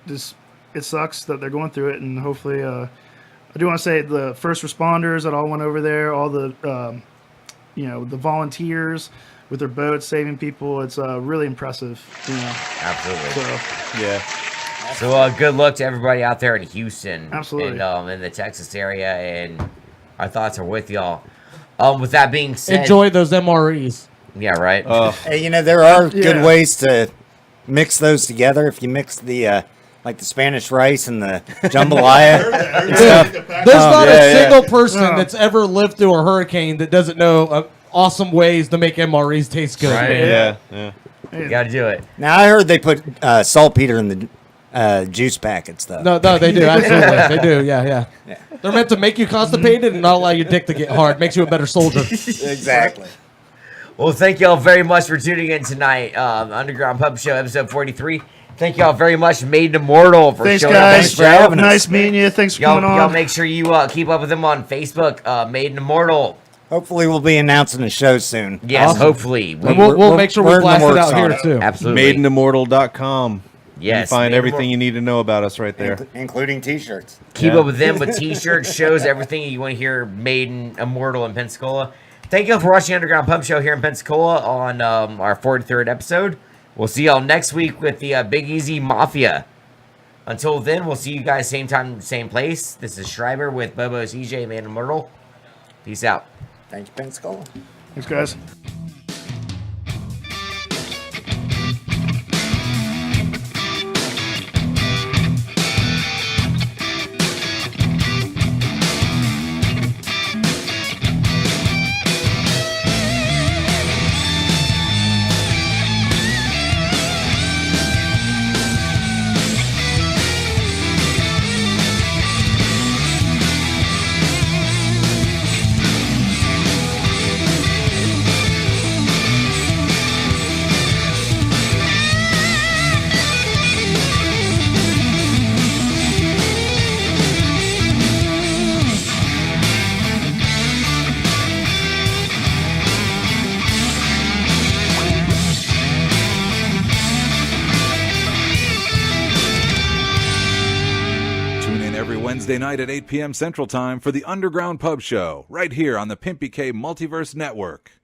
Just it sucks that they're going through it, and hopefully, I do want to say the first responders that all went over there, all the the volunteers with their boats saving people. It's really impressive. Absolutely. So Yeah. So good luck to everybody out there in Houston. Absolutely. And in the Texas area, and our thoughts are with y'all. With that being said, Enjoy those MREs. Yeah, right. Hey, there are Yeah. good ways to mix those together. If you mix the like the Spanish rice and the jambalaya and stuff. There's not yeah, a yeah. single person No. that's ever lived through a hurricane that doesn't know awesome ways to make MREs taste good, Right. man. Yeah. You got to do it. Now I heard they put saltpeter in the juice packets though. No, they do. Absolutely. They do. Yeah. They're meant to make you constipated and not allow your dick to get hard. Makes you a better soldier. Exactly. Well, thank y'all very much for tuning in tonight. Underground Pub Show, episode 43. Thank y'all very much, Maiden Immortal, for thanks, showing up. guys. Thanks for having us. Nice meeting you. Thanks for coming on. Y'all make sure you keep up with them on Facebook, Maiden Immortal. Hopefully we'll be announcing a show soon. Yes, Awesome. hopefully. And we'll we're- make sure we're we in the blast it works out on here, it. too. Absolutely. MaidenImmortal.com. Yes, You find Maiden everything you need to know about us right there. Including t-shirts. Keep Yeah. up with them with t-shirts, shows, everything you want to hear Maiden Immortal in Pensacola. Thank you all for watching Underground Pub Show here in Pensacola on our 43rd episode. We'll see y'all next week with the Big Easy Mafia. Until then, we'll see you guys same time, same place. This is Schreiber with Bobo's EJ, Maiden Immortal. Peace out. Thank you, Pensacola. Thanks, guys. Tuesday night at 8 p.m. Central Time for the Underground Pub Show, right here on the Pimpy K Multiverse Network.